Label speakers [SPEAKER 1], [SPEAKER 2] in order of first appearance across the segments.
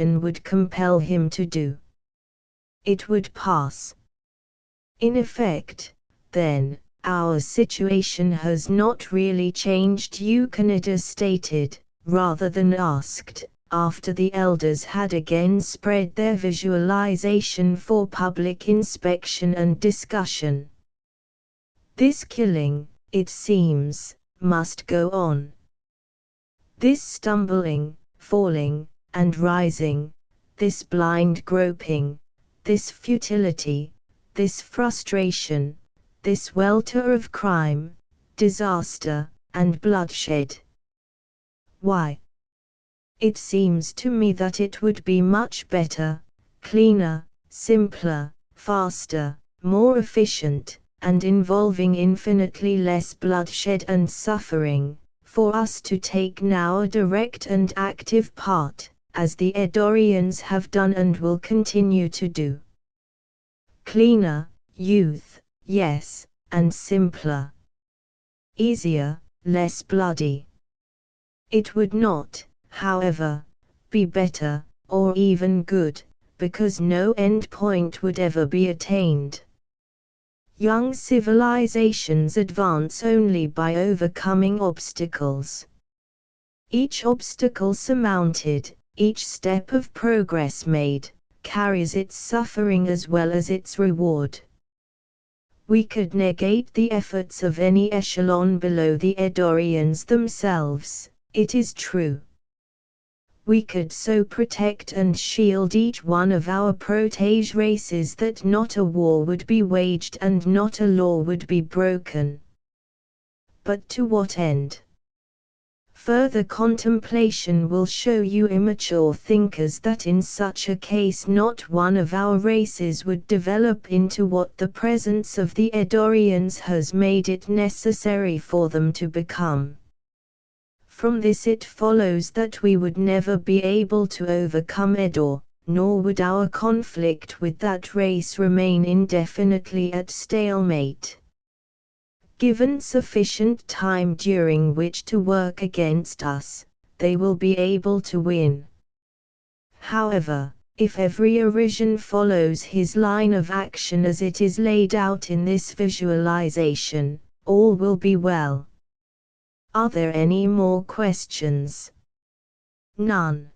[SPEAKER 1] would compel him to do. It would pass. In effect, then, our situation has not really changed, Eucanides stated, rather than asked, after the elders had again spread their visualization for public inspection and discussion. This killing, it seems, must go on. This stumbling, falling, and rising, this blind groping, this futility, this frustration, this welter of crime, disaster, and bloodshed. Why? It seems to me that it would be much better, cleaner, simpler, faster, more efficient, and involving infinitely less bloodshed and suffering, for us to take now a direct and active part, as the Eddorians have done and will continue to do. Cleaner, youth, yes, and simpler. Easier, less bloody. It would not, however, be better, or even good, because no end point would ever be attained. Young civilizations advance only by overcoming obstacles. Each obstacle surmounted, each step of progress made, carries its suffering as well as its reward. We could negate the efforts of any echelon below the Eddorians themselves, it is true. We could so protect and shield each one of our protege races that not a war would be waged and not a law would be broken. But to what end? Further contemplation will show you immature thinkers that in such a case not one of our races would develop into what the presence of the Eddorians has made it necessary for them to become. From this it follows that we would never be able to overcome Eddor, nor would our conflict with that race remain indefinitely at stalemate. Given sufficient time during which to work against us, they will be able to win. However, if every Arisian follows his line of action as it is laid out in this visualization, all will be well. Are there any more questions? None.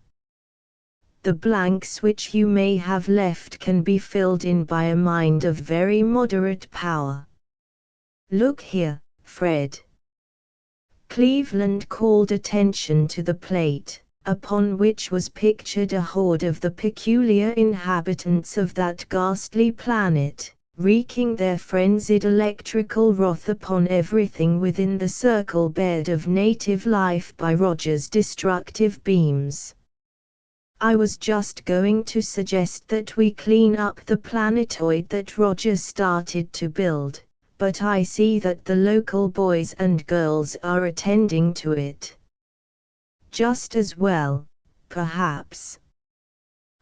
[SPEAKER 1] The blanks which you may have left can be filled in by a mind of very moderate power. Look here, Fred. Cleveland called attention to the plate, upon which was pictured a horde of the peculiar inhabitants of that ghastly planet, wreaking their frenzied electrical wrath upon everything within the circle bed of native life by Roger's destructive beams. I was just going to suggest that we clean up the planetoid that Roger started to build, but I see that the local boys and girls are attending to it. Just as well, perhaps.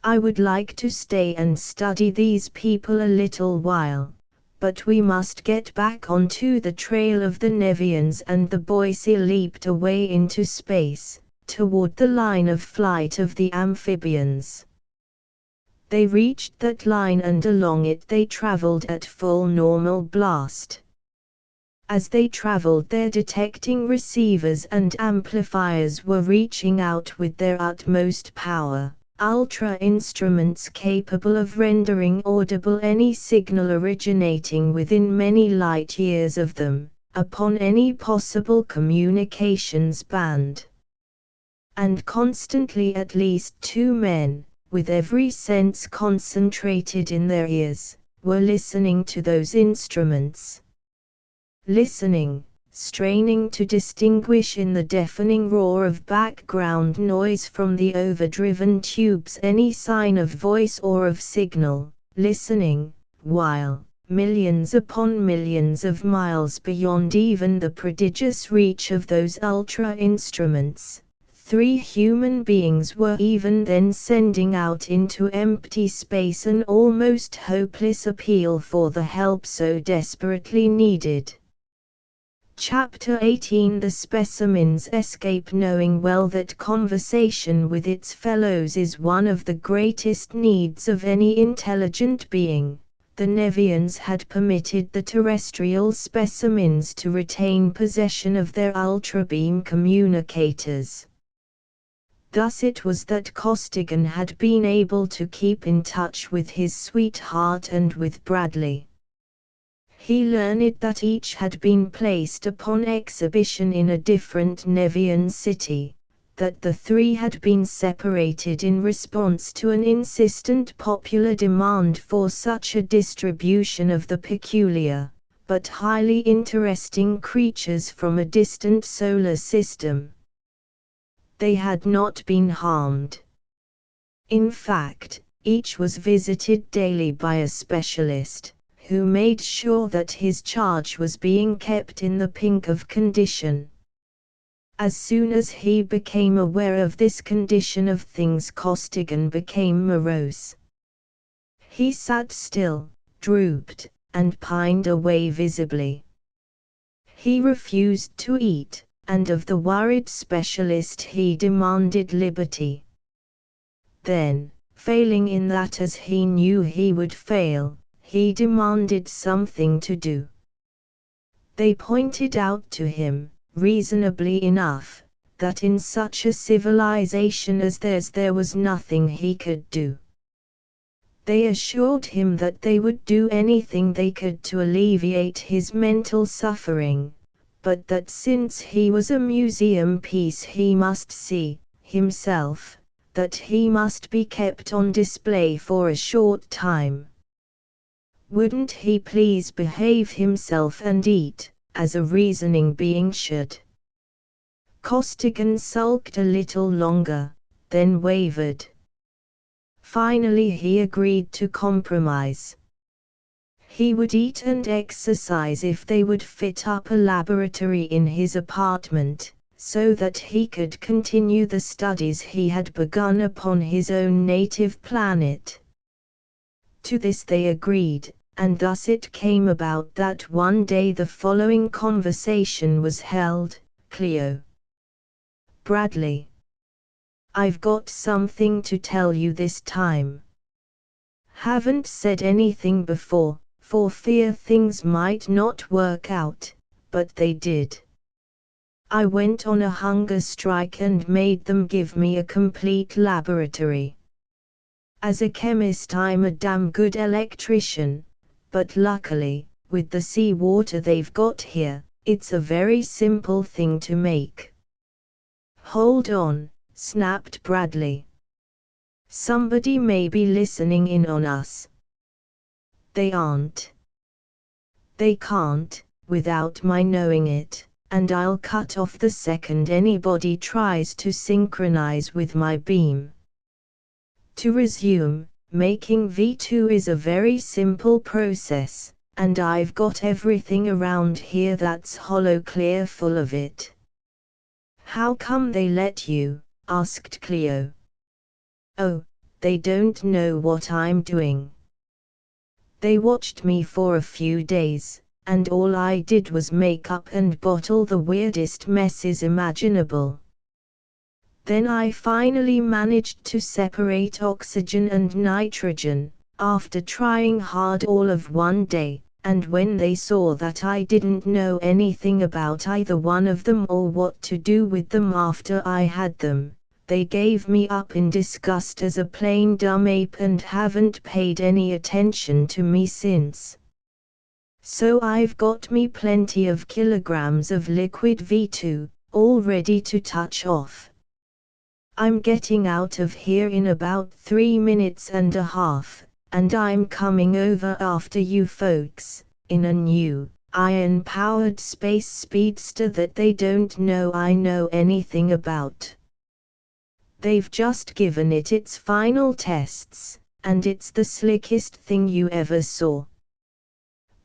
[SPEAKER 1] I would like to stay and study these people a little while, but we must get back onto the trail of the Nevians, and the Boise leaped away into space, toward the line of flight of the amphibians. They reached that line and along it they traveled at full normal blast. As they traveled, their detecting receivers and amplifiers were reaching out with their utmost power, ultra instruments capable of rendering audible any signal originating within many light years of them, upon any possible communications band. And constantly at least two men, with every sense concentrated in their ears, were listening to those instruments. Listening, straining to distinguish in the deafening roar of background noise from the overdriven tubes any sign of voice or of signal, listening, while, millions upon millions of miles beyond even the prodigious reach of those ultra-instruments, three human beings were even then sending out into empty space an almost hopeless appeal for the help so desperately needed. Chapter 18. The specimens escape. Knowing well that conversation with its fellows is one of the greatest needs of any intelligent being, the Nevians had permitted the terrestrial specimens to retain possession of their ultrabeam communicators. Thus it was that Costigan had been able to keep in touch with his sweetheart and with Bradley. He learned that each had been placed upon exhibition in a different Nevian city, that the three had been separated in response to an insistent popular demand for such a distribution of the peculiar, but highly interesting creatures from a distant solar system. They had not been harmed. In fact, each was visited daily by a specialist, who made sure that his charge was being kept in the pink of condition. As soon as he became aware of this condition of things, Costigan became morose. He sat still, drooped, and pined away visibly. He refused to eat, and of the worried specialist he demanded liberty. Then, failing in that as he knew he would fail, he demanded something to do. They pointed out to him, reasonably enough, that in such a civilization as theirs there was nothing he could do. They assured him that they would do anything they could to alleviate his mental suffering, but that since he was a museum piece he must see, himself, that he must be kept on display for a short time. Wouldn't he please behave himself and eat, as a reasoning being should? Costigan sulked a little longer, then wavered. Finally he agreed to compromise. He would eat and exercise if they would fit up a laboratory in his apartment, so that he could continue the studies he had begun upon his own native planet. To this they agreed, and thus it came about that one day the following conversation was held. Cleo. Bradley. I've got something to tell you this time. Haven't said anything before, for fear things might not work out, but they did. I went on a hunger strike and made them give me a complete laboratory. As a chemist I'm a damn good electrician, but luckily, with the seawater they've got here, it's a very simple thing to make. Hold on, snapped Bradley. Somebody may be listening in on us. They aren't. They can't, without my knowing it, and I'll cut off the second anybody tries to synchronize with my beam. To resume, making V2 is a very simple process, and I've got everything around here that's hollow clear full of it. How come they let you? Asked Cleo. Oh, they don't know what I'm doing. They watched me for a few days, and all I did was make up and bottle the weirdest messes imaginable. Then I finally managed to separate oxygen and nitrogen, after trying hard all of one day, and when they saw that I didn't know anything about either one of them or what to do with them after I had them, they gave me up in disgust as a plain dumb ape and haven't paid any attention to me since. So I've got me plenty of kilograms of liquid V2, all ready to touch off. I'm getting out of here in about 3 minutes and a half, and I'm coming over after you folks, in a new, iron-powered space speedster that they don't know I know anything about. They've just given it its final tests, and it's the slickest thing you ever saw.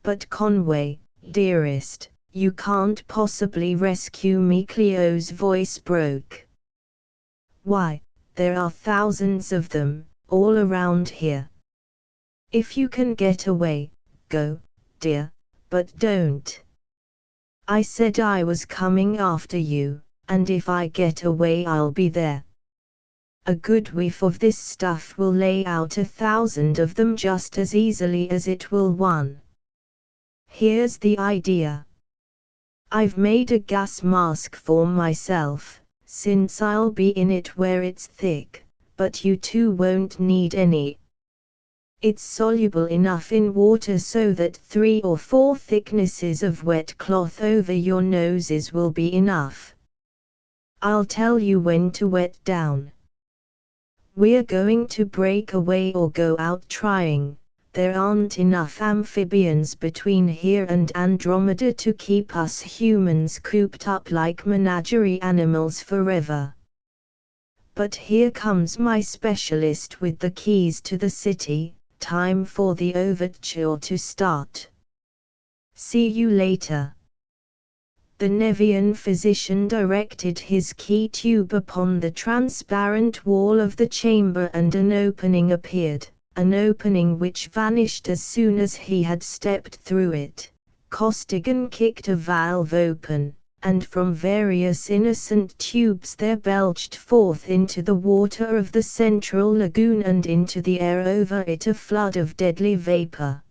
[SPEAKER 1] But Conway, dearest, you can't possibly rescue me. Cleo's voice broke. Why, there are thousands of them, all around here. If you can get away, go, dear, but don't. I said I was coming after you, and if I get away I'll be there. A good whiff of this stuff will lay out 1,000 of them just as easily as it will one. Here's the idea. I've made a gas mask for myself, since I'll be in it where it's thick, but you two won't need any. It's soluble enough in water so that 3 or 4 thicknesses of wet cloth over your noses will be enough. I'll tell you when to wet down. We're going to break away or go out trying. There aren't enough amphibians between here and Andromeda to keep us humans cooped up like menagerie animals forever. But here comes my specialist with the keys to the city. Time for the overture to start. See you later. The Nevian physician directed his key tube upon the transparent wall of the chamber and an opening appeared, an opening which vanished as soon as he had stepped through it. Costigan kicked a valve open, and from various innocent tubes there belched forth into the water of the central lagoon and into the air over it a flood of deadly vapor.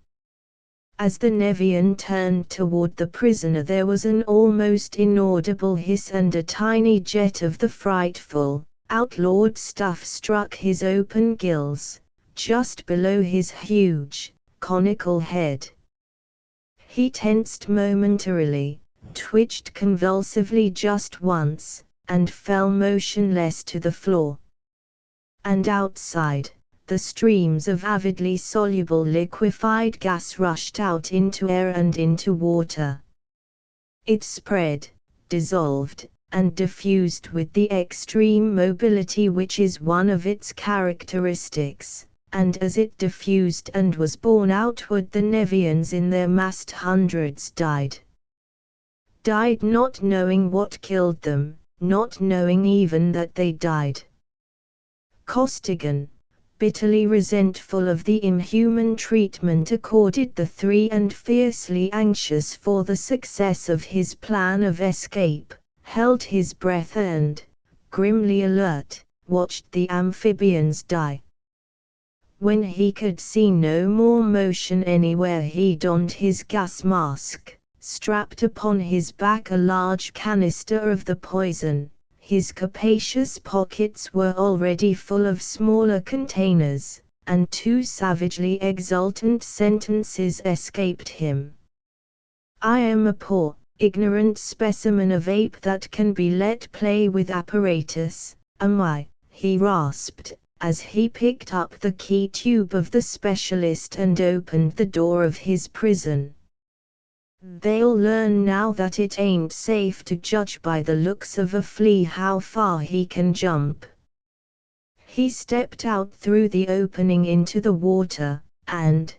[SPEAKER 1] As the Nevian turned toward the prisoner there was an almost inaudible hiss and a tiny jet of the frightful, outlawed stuff struck his open gills, just below his huge, conical head. He tensed momentarily, twitched convulsively just once, and fell motionless to the floor. And outside, the streams of avidly soluble liquefied gas rushed out into air and into water. It spread, dissolved, and diffused with the extreme mobility which is one of its characteristics, and as it diffused and was borne outward the Nevians in their massed hundreds died. Died not knowing what killed them, not knowing even that they died. Costigan, bitterly resentful of the inhuman treatment accorded the 3 and fiercely anxious for the success of his plan of escape, held his breath and, grimly alert, watched the amphibians die. When he could see no more motion anywhere he donned his gas mask, strapped upon his back a large canister of the poison. His capacious pockets were already full of smaller containers, and 2 savagely exultant sentences escaped him. I am a poor, ignorant specimen of ape that can be let play with apparatus, am I? He rasped, as he picked up the key tube of the specialist and opened the door of his prison. They'll learn now that it ain't safe to judge by the looks of a flea how far he can jump. He stepped out through the opening into the water, and,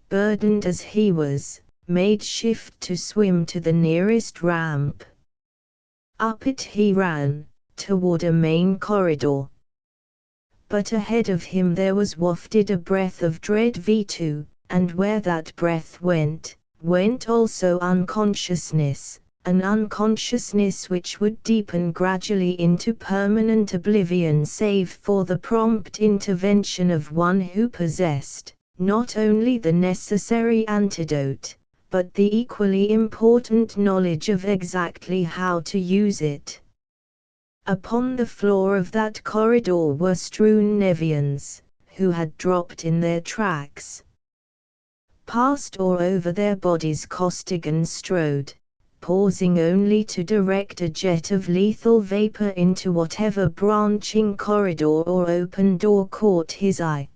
[SPEAKER 1] burdened as he was, made shift to swim to the nearest ramp. Up it he ran, toward a main corridor. But ahead of him there was wafted a breath of dread V2, and where that breath went also unconsciousness, an unconsciousness which would deepen gradually into permanent oblivion save for the prompt intervention of one who possessed, not only the necessary antidote, but the equally important knowledge of exactly how to use it. Upon the floor of that corridor were strewn Nevians, who had dropped in their tracks. Past or over their bodies Costigan strode, pausing only to direct a jet of lethal vapor into whatever branching corridor or open door caught his eye.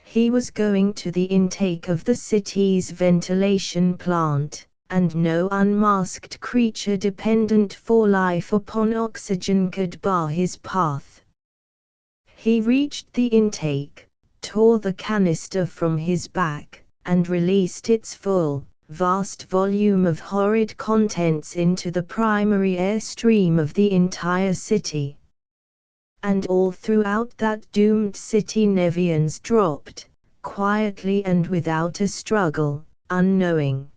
[SPEAKER 1] He was going to the intake of the city's ventilation plant, and no unmasked creature dependent for life upon oxygen could bar his path. He reached the intake, tore the canister from his back, and released its full, vast volume of horrid contents into the primary airstream of the entire city. And all throughout that doomed city Nevians dropped, quietly and without a struggle, unknowing.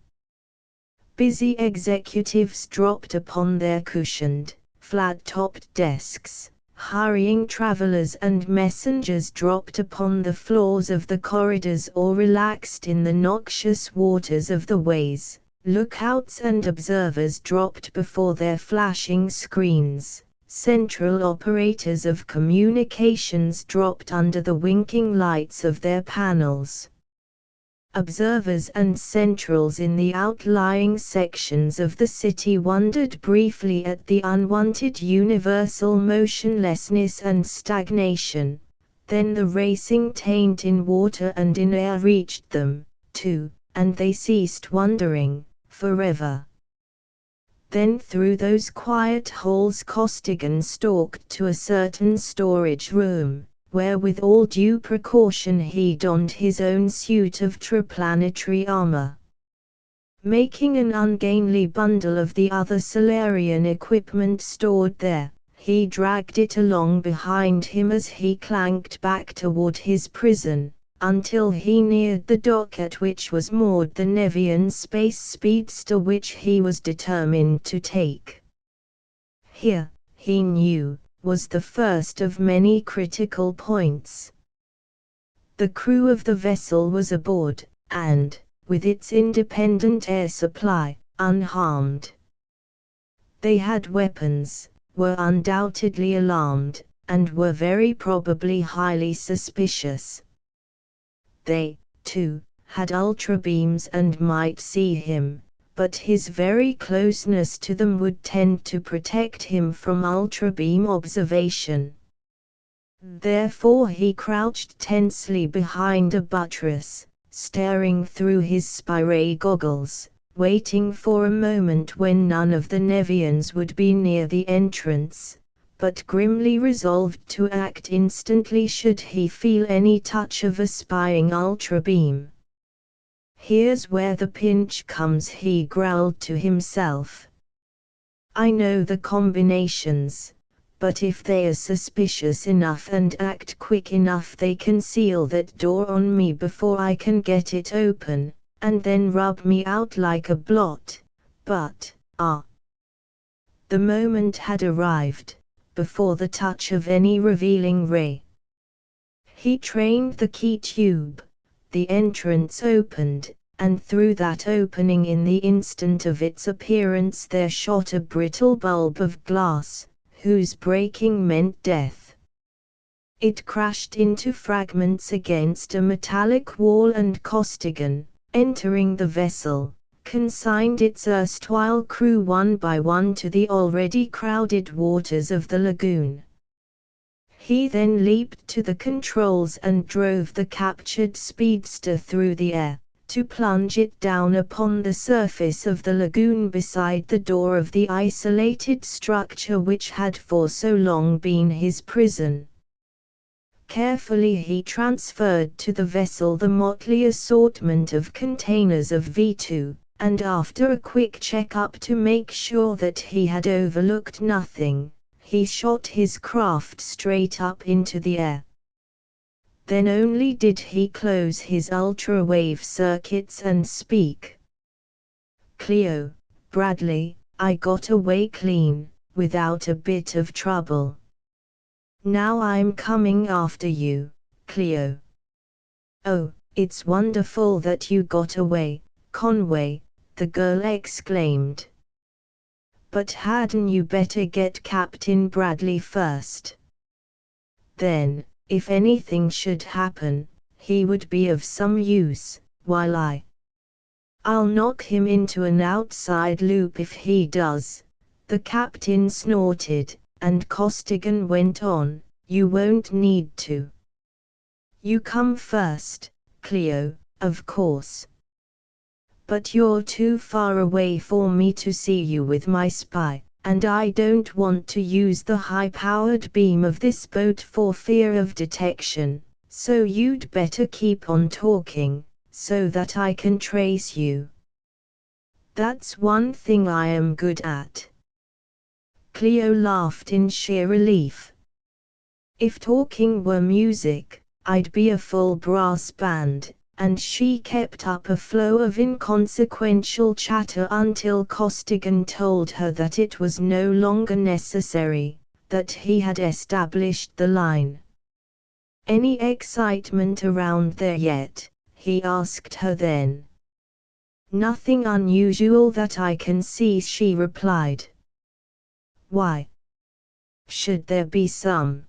[SPEAKER 1] Busy executives dropped upon their cushioned, flat-topped desks. Hurrying travelers and messengers dropped upon the floors of the corridors or relaxed in the noxious waters of the ways. Lookouts and observers dropped before their flashing screens. Central operators of communications dropped under the winking lights of their panels. Observers and centrals in the outlying sections of the city wondered briefly at the unwanted universal motionlessness and stagnation. Then the racing taint in water and in air reached them, too, and they ceased wondering, forever. Then through those quiet halls Costigan stalked to a certain storage room, where with all due precaution he donned his own suit of triplanetary armor. Making an ungainly bundle of the other Solarian equipment stored there, he dragged it along behind him as he clanked back toward his prison, until he neared the dock at which was moored the Nevian space speedster which he was determined to take. Here, he knew, was the first of many critical points. The crew of the vessel was aboard, and, with its independent air supply, unharmed. They had weapons, were undoubtedly alarmed, and were very probably highly suspicious. They, too, had ultrabeams and might see him, but his very closeness to them would tend to protect him from ultrabeam observation. Therefore he crouched tensely behind a buttress, staring through his spy goggles, waiting for a moment when none of the Nevians would be near the entrance, but grimly resolved to act instantly should he feel any touch of a spying ultrabeam. "Here's where the pinch comes," he growled to himself. "I know the combinations, but if they are suspicious enough and act quick enough they can seal that door on me before I can get it open, and then rub me out like a blot. But, the moment had arrived, before the touch of any revealing ray. He trained the key tube. The entrance opened, and through that opening in the instant of its appearance there shot a brittle bulb of glass, whose breaking meant death. It crashed into fragments against a metallic wall and Costigan, entering the vessel, consigned its erstwhile crew one by one to the already crowded waters of the lagoon. He then leaped to the controls and drove the captured speedster through the air, to plunge it down upon the surface of the lagoon beside the door of the isolated structure which had for so long been his prison. Carefully he transferred to the vessel the motley assortment of containers of V2, and after a quick check-up to make sure that he had overlooked nothing, he shot his craft straight up into the air. Then only did he close his ultra-wave circuits and speak. "Cleo, Bradley, I got away clean, without a bit of trouble. Now I'm coming after you, Cleo." "Oh, it's wonderful that you got away, Conway," the girl exclaimed. "But hadn't you better get Captain Bradley first? Then, if anything should happen, he would be of some use, while I'll knock him into an outside loop if he does," the captain snorted, and Costigan went on, "You won't need to. You come first, Cleo, of course. But you're too far away for me to see you with my spy, and I don't want to use the high-powered beam of this boat for fear of detection, so you'd better keep on talking, so that I can trace you. That's one thing I am good at." Cleo laughed in sheer relief. "If talking were music, I'd be a full brass band, and she kept up a flow of inconsequential chatter until Costigan told her that it was no longer necessary, that he had established the line. "Any excitement around there yet?" he asked her then. "Nothing unusual that I can see," she replied. "Why should there be some?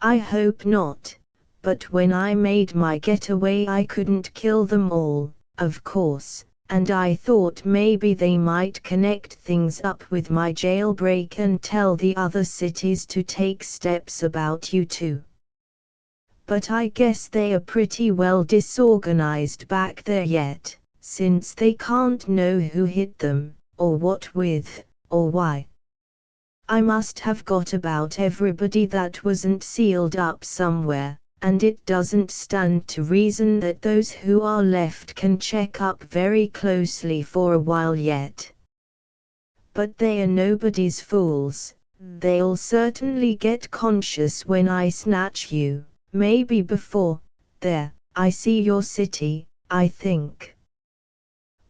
[SPEAKER 1] I hope not, but when I made my getaway I couldn't kill them all, of course, and I thought maybe they might connect things up with my jailbreak and tell the other cities to take steps about you too. But I guess they are pretty well disorganized back there yet, since they can't know who hit them, or what with, or why. I must have got about everybody that wasn't sealed up somewhere, and it doesn't stand to reason that those who are left can check up very closely for a while yet. But they are nobody's fools. They'll certainly get conscious when I snatch you, maybe before. There, I see your city, I think.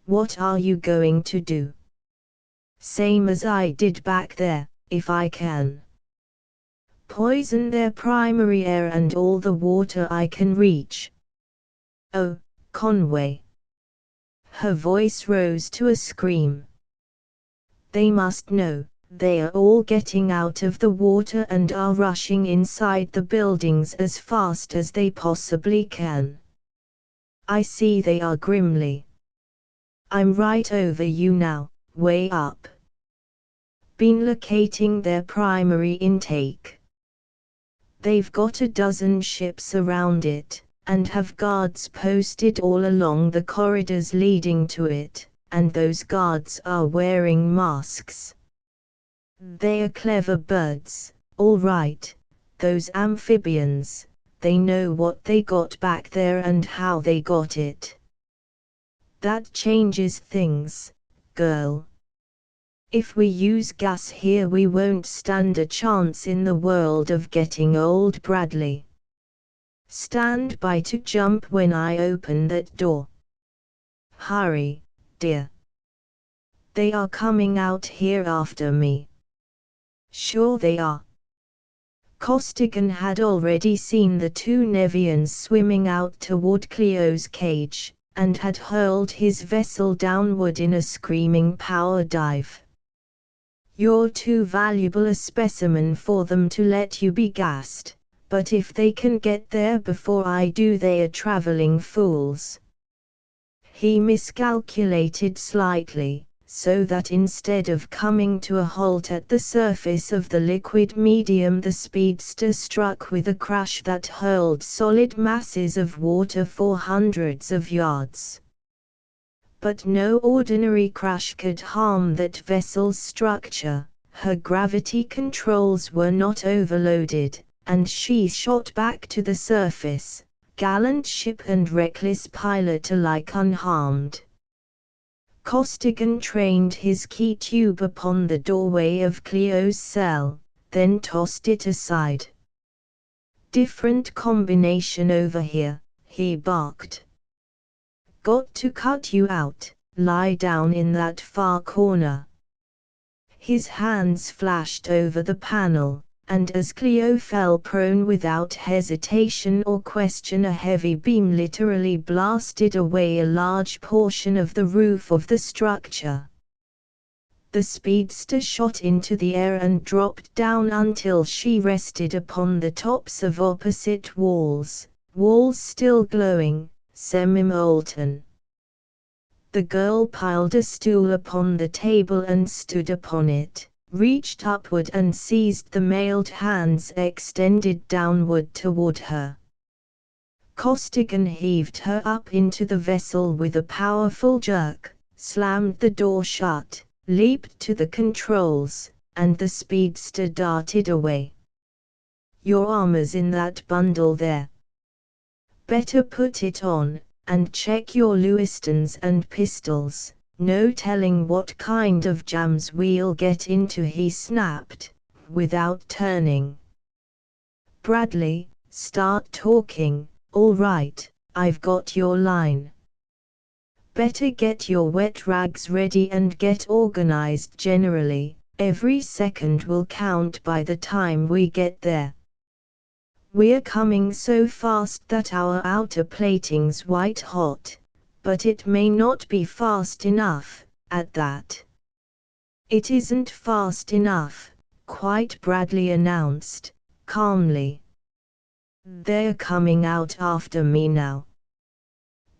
[SPEAKER 1] What are you going to do?" "Same as I did back there, if I can. Poison their primary air and all the water I can reach." "Oh, Conway." Her voice rose to a scream. "They must know. They are all getting out of the water and are rushing inside the buildings as fast as they possibly can. I see they are grimly. I'm right over you now, way up. Been locating their primary intake. They've got a dozen ships around it, and have guards posted all along the corridors leading to it, and those guards are wearing masks. They are clever birds, all right, those amphibians. They know what they got back there and how they got it. That changes things, girl. If we use gas here we won't stand a chance in the world of getting old Bradley. Stand by to jump when I open that door. Hurry, dear. They are coming out here after me." "Sure they are." Costigan had already seen the two Nevians swimming out toward Cleo's cage, and had hurled his vessel downward in a screaming power dive. "You're too valuable a specimen for them to let you be gassed, but if they can get there before I do they are traveling fools." He miscalculated slightly, so that instead of coming to a halt at the surface of the liquid medium the speedster struck with a crash that hurled solid masses of water for hundreds of yards. But no ordinary crash could harm that vessel's structure. Her gravity controls were not overloaded, and she shot back to the surface, gallant ship and reckless pilot alike unharmed. Costigan trained his key tube upon the doorway of Cleo's cell, then tossed it aside. "Different combination over here," he barked. "Got to cut you out, lie down in that far corner." His hands flashed over the panel, and as Cleo fell prone without hesitation or question a heavy beam literally blasted away a large portion of the roof of the structure. The speedster shot into the air and dropped down until she rested upon the tops of opposite walls still glowing, semi-molten. The girl piled a stool upon the table and stood upon it, reached upward and seized the mailed hands extended downward toward her. Costigan heaved her up into the vessel with a powerful jerk, slammed the door shut, leaped to the controls, and the speedster darted away. "Your armor's in that bundle there. Better put it on, and check your Lewistons and pistols. No telling what kind of jams we'll get into," he snapped, without turning. "Bradley, start talking." "All right, I've got your line. Better get your wet rags ready and get organized generally. Every second will count by the time we get there. We're coming so fast that our outer plating's white hot, but it may not be fast enough, at that. It isn't fast enough, quite, Bradley announced, calmly. They're coming out after me now.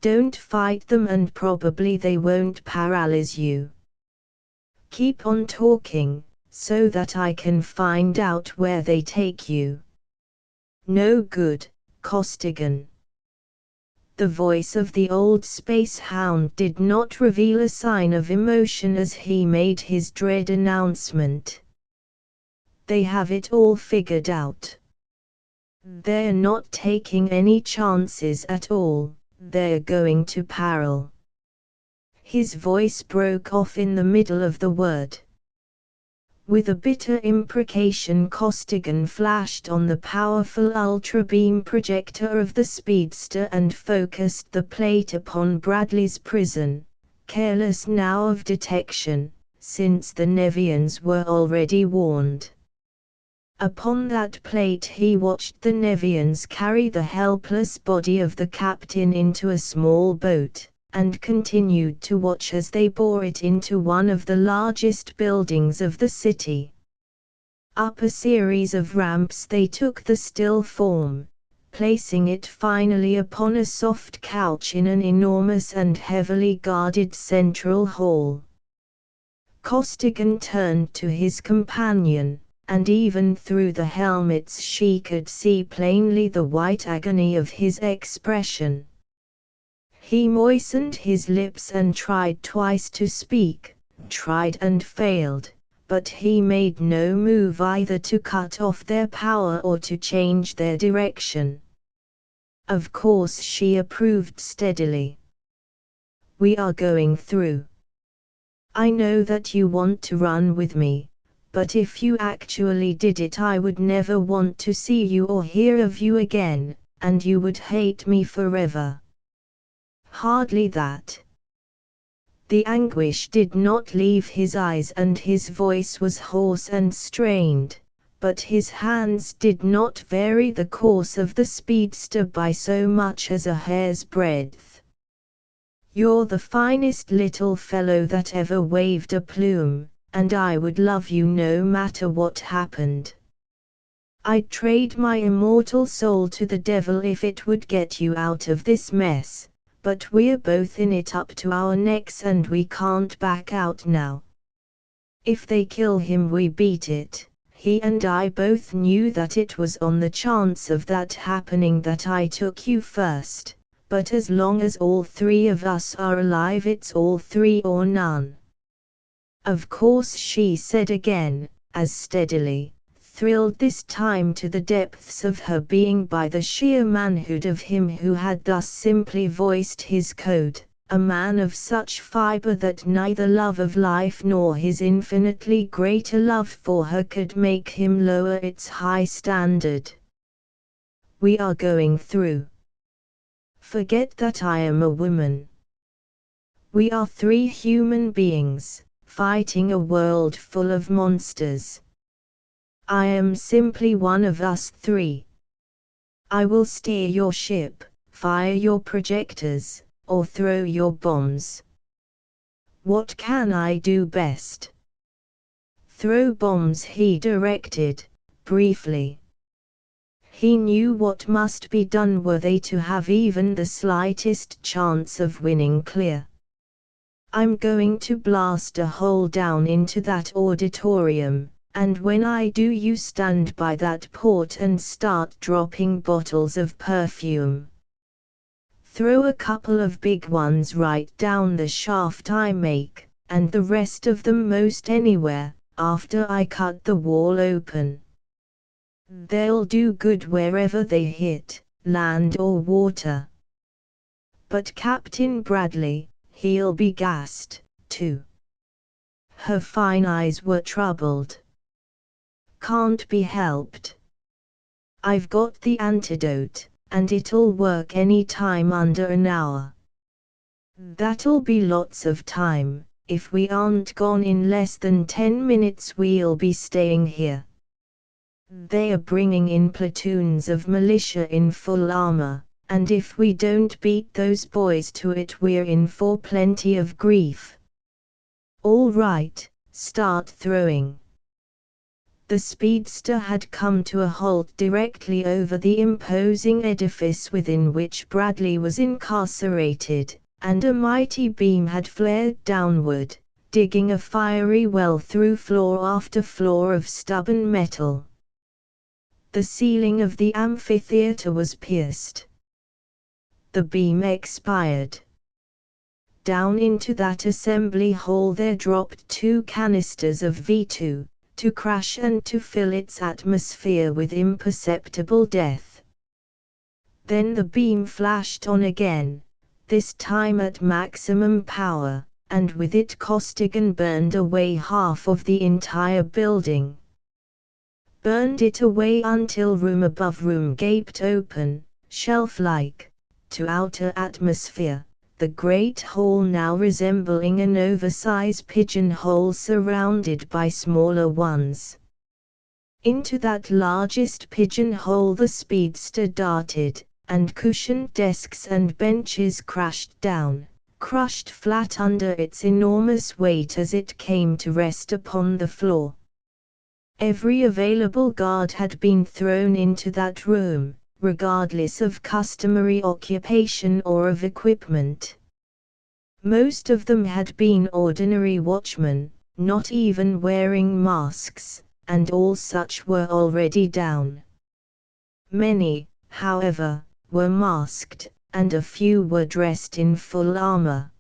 [SPEAKER 1] Don't fight them and probably they won't paralyze you. Keep on talking, so that I can find out where they take you. No good, Costigan. The voice of the old space hound did not reveal a sign of emotion as he made his dread announcement. They have it all figured out. They're not taking any chances at all. They're going to peril. His voice broke off in the middle of the word. With a bitter imprecation, Costigan flashed on the powerful ultra-beam projector of the speedster and focused the plate upon Bradley's prison, careless now of detection, since the Nevians were already warned. Upon that plate he watched the Nevians carry the helpless body of the captain into a small boat, and continued to watch as they bore it into one of the largest buildings of the city. Up a series of ramps they took the still form, placing it finally upon a soft couch in an enormous and heavily guarded central hall. Costigan turned to his companion, and even through the helmets she could see plainly the white agony of his expression. He moistened his lips and tried twice to speak, tried and failed, but he made no move either to cut off their power or to change their direction. Of course, she approved steadily. We are going through. I know that you want to run with me, but if you actually did it I would never want to see you or hear of you again, and you would hate me forever. Hardly that. The anguish did not leave his eyes and his voice was hoarse and strained, but his hands did not vary the course of the speedster by so much as a hair's breadth. You're the finest little fellow that ever waved a plume, and I would love you no matter what happened. I'd trade my immortal soul to the devil if it would get you out of this mess, but we're both in it up to our necks and we can't back out now. If they kill him we beat it. He and I both knew that it was on the chance of that happening that I took you first, but as long as all three of us are alive it's all three or none. Of course, she said again, as steadily, thrilled this time to the depths of her being by the sheer manhood of him who had thus simply voiced his code, a man of such fiber that neither love of life nor his infinitely greater love for her could make him lower its high standard. We are going through. Forget that I am a woman. We are three human beings, fighting a world full of monsters. I am simply one of us three. I will steer your ship, fire your projectors, or throw your bombs. What can I do best? Throw bombs, he directed, briefly. He knew what must be done were they to have even the slightest chance of winning clear. I'm going to blast a hole down into that auditorium, and when I do you stand by that port and start dropping bottles of perfume. Throw a couple of big ones right down the shaft I make, and the rest of them most anywhere, after I cut the wall open. They'll do good wherever they hit, land or water. But Captain Bradley, he'll be gassed, too. Her fine eyes were troubled. Can't be helped. I've got the antidote, and it'll work any time under an hour. That'll be lots of time. If we aren't gone in less than 10 minutes, we'll be staying here. They are bringing in platoons of militia in full armor, and if we don't beat those boys to it, we're in for plenty of grief. All right, start throwing. The speedster had come to a halt directly over the imposing edifice within which Bradley was incarcerated, and a mighty beam had flared downward, digging a fiery well through floor after floor of stubborn metal. The ceiling of the amphitheater was pierced. The beam expired. Down into that assembly hall there dropped 2 canisters of V2, to crash and to fill its atmosphere with imperceptible death. Then the beam flashed on again, this time at maximum power, and with it Costigan burned away half of the entire building. Burned it away until room above room gaped open, shelf-like, to outer atmosphere, the great hall now resembling an oversized pigeonhole surrounded by smaller ones. Into that largest pigeonhole the speedster darted, and cushioned desks and benches crashed down, crushed flat under its enormous weight as it came to rest upon the floor. Every available guard had been thrown into that room, regardless of customary occupation or of equipment. Most of them had been ordinary watchmen, not even wearing masks, and all such were already down. Many, however, were masked, and a few were dressed in full armor.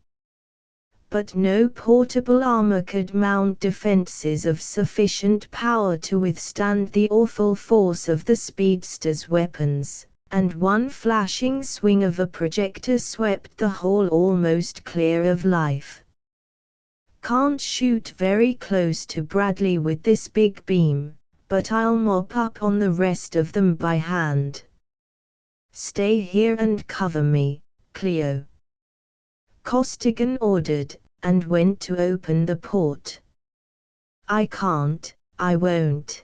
[SPEAKER 1] But no portable armor could mount defenses of sufficient power to withstand the awful force of the speedster's weapons, and one flashing swing of a projector swept the hall almost clear of life. Can't shoot very close to Bradley with this big beam, but I'll mop up on the rest of them by hand. Stay here and cover me, Cleo. Costigan ordered, and went to open the port. I can't, I won't.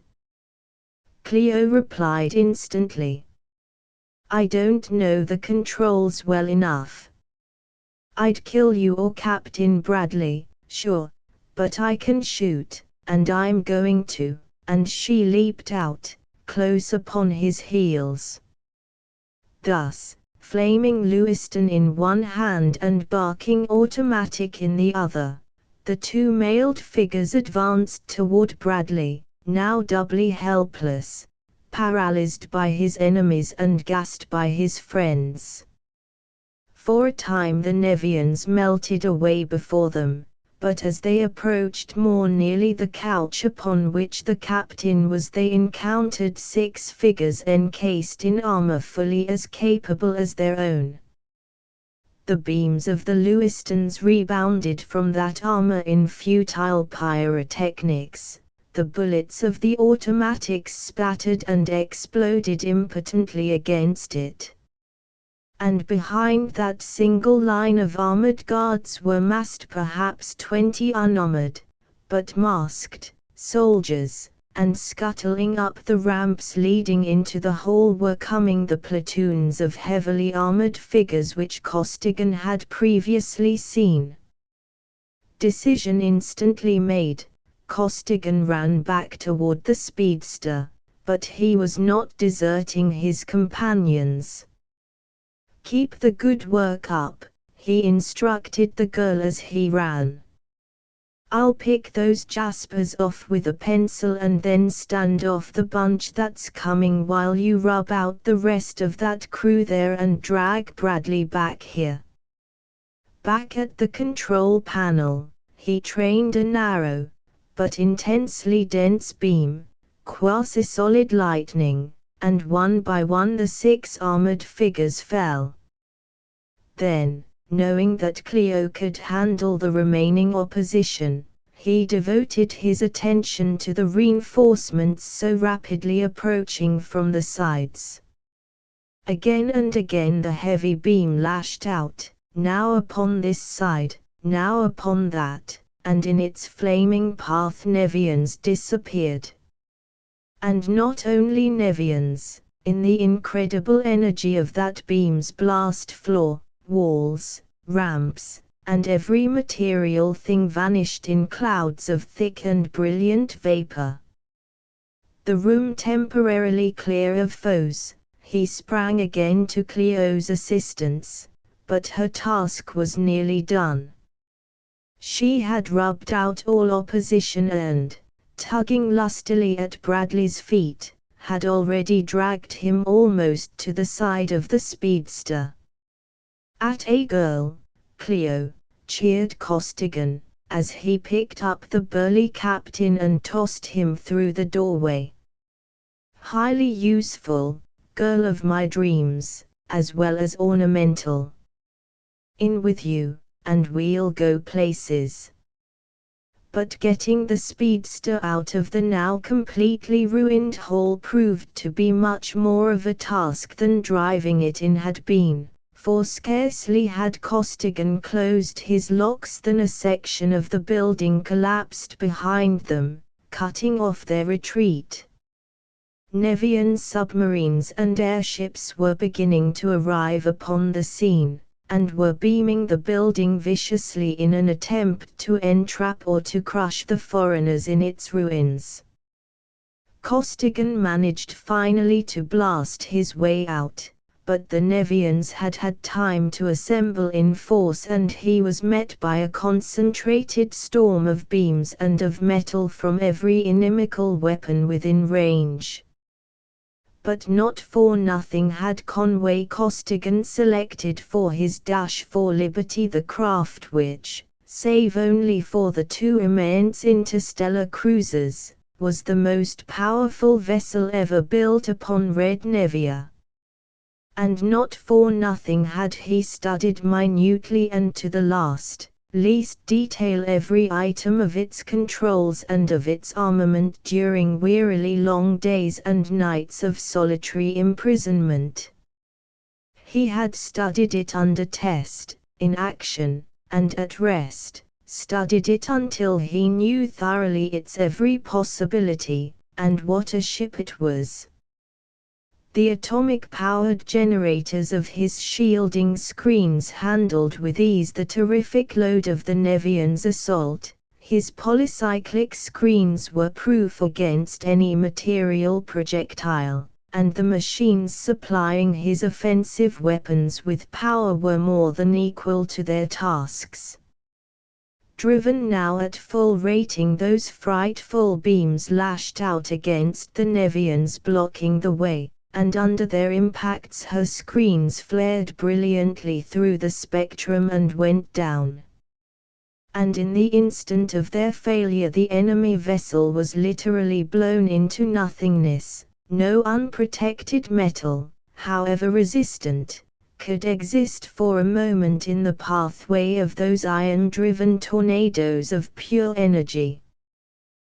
[SPEAKER 1] Cleo replied instantly. I don't know the controls well enough. I'd kill you or Captain Bradley, sure, but I can shoot, and I'm going to, and she leaped out, close upon his heels. Thus, flaming Lewiston in one hand and barking automatic in the other, the 2 mailed figures advanced toward Bradley, now doubly helpless, paralyzed by his enemies and gassed by his friends. For a time the Nevians melted away before them, but as they approached more nearly the couch upon which the captain was, they encountered 6 figures encased in armor fully as capable as their own. The beams of the Lewistons rebounded from that armor in futile pyrotechnics, the bullets of the automatics spattered and exploded impotently against it. And behind that single line of armored guards were massed perhaps 20 unarmored, but masked, soldiers, and scuttling up the ramps leading into the hall were coming the platoons of heavily armored figures which Costigan had previously seen. Decision instantly made, Costigan ran back toward the speedster, but he was not deserting his companions. Keep the good work up, he instructed the girl as he ran. I'll pick those jaspers off with a pencil and then stand off the bunch that's coming while you rub out the rest of that crew there and drag Bradley back here. Back at the control panel, he trained a narrow, but intensely dense beam, quasi-solid lightning, and one by one the 6 armored figures fell. Then, knowing that Cleo could handle the remaining opposition, he devoted his attention to the reinforcements so rapidly approaching from the sides. Again and again the heavy beam lashed out, now upon this side, now upon that, and in its flaming path Nevians disappeared. And not only Nevians, in the incredible energy of that beam's blast, floor, walls, ramps, and every material thing vanished in clouds of thick and brilliant vapor. The room temporarily clear of foes, he sprang again to Cleo's assistance, but her task was nearly done. She had rubbed out all opposition and, tugging lustily at Bradley's feet, had already dragged him almost to the side of the speedster. "At a girl, Cleo," cheered Costigan, as he picked up the burly captain and tossed him through the doorway. "Highly useful, girl of my dreams, as well as ornamental. In with you, and we'll go places." But getting the speedster out of the now completely ruined hall proved to be much more of a task than driving it in had been, for scarcely had Costigan closed his locks than a section of the building collapsed behind them, cutting off their retreat. Nevian submarines and airships were beginning to arrive upon the scene, and were beaming the building viciously in an attempt to entrap or to crush the foreigners in its ruins. Costigan managed finally to blast his way out, but the Nevians had had time to assemble in force and he was met by a concentrated storm of beams and of metal from every inimical weapon within range. But not for nothing had Conway Costigan selected for his dash for liberty the craft which, save only for the two immense interstellar cruisers, was the most powerful vessel ever built upon Red Nevia. And not for nothing had he studied minutely and to the least detail every item of its controls and of its armament during wearily long days and nights of solitary imprisonment. He had studied it under test, in action, and at rest, studied it until he knew thoroughly its every possibility, and what a ship it was. The atomic-powered generators of his shielding screens handled with ease the terrific load of the Nevian's assault, his polycyclic screens were proof against any material projectile, and the machines supplying his offensive weapons with power were more than equal to their tasks. Driven now at full rating, those frightful beams lashed out against the Nevians, blocking the way, and under their impacts her screens flared brilliantly through the spectrum and went down. And in the instant of their failure the enemy vessel was literally blown into nothingness. No unprotected metal, however resistant, could exist for a moment in the pathway of those iron-driven tornadoes of pure energy.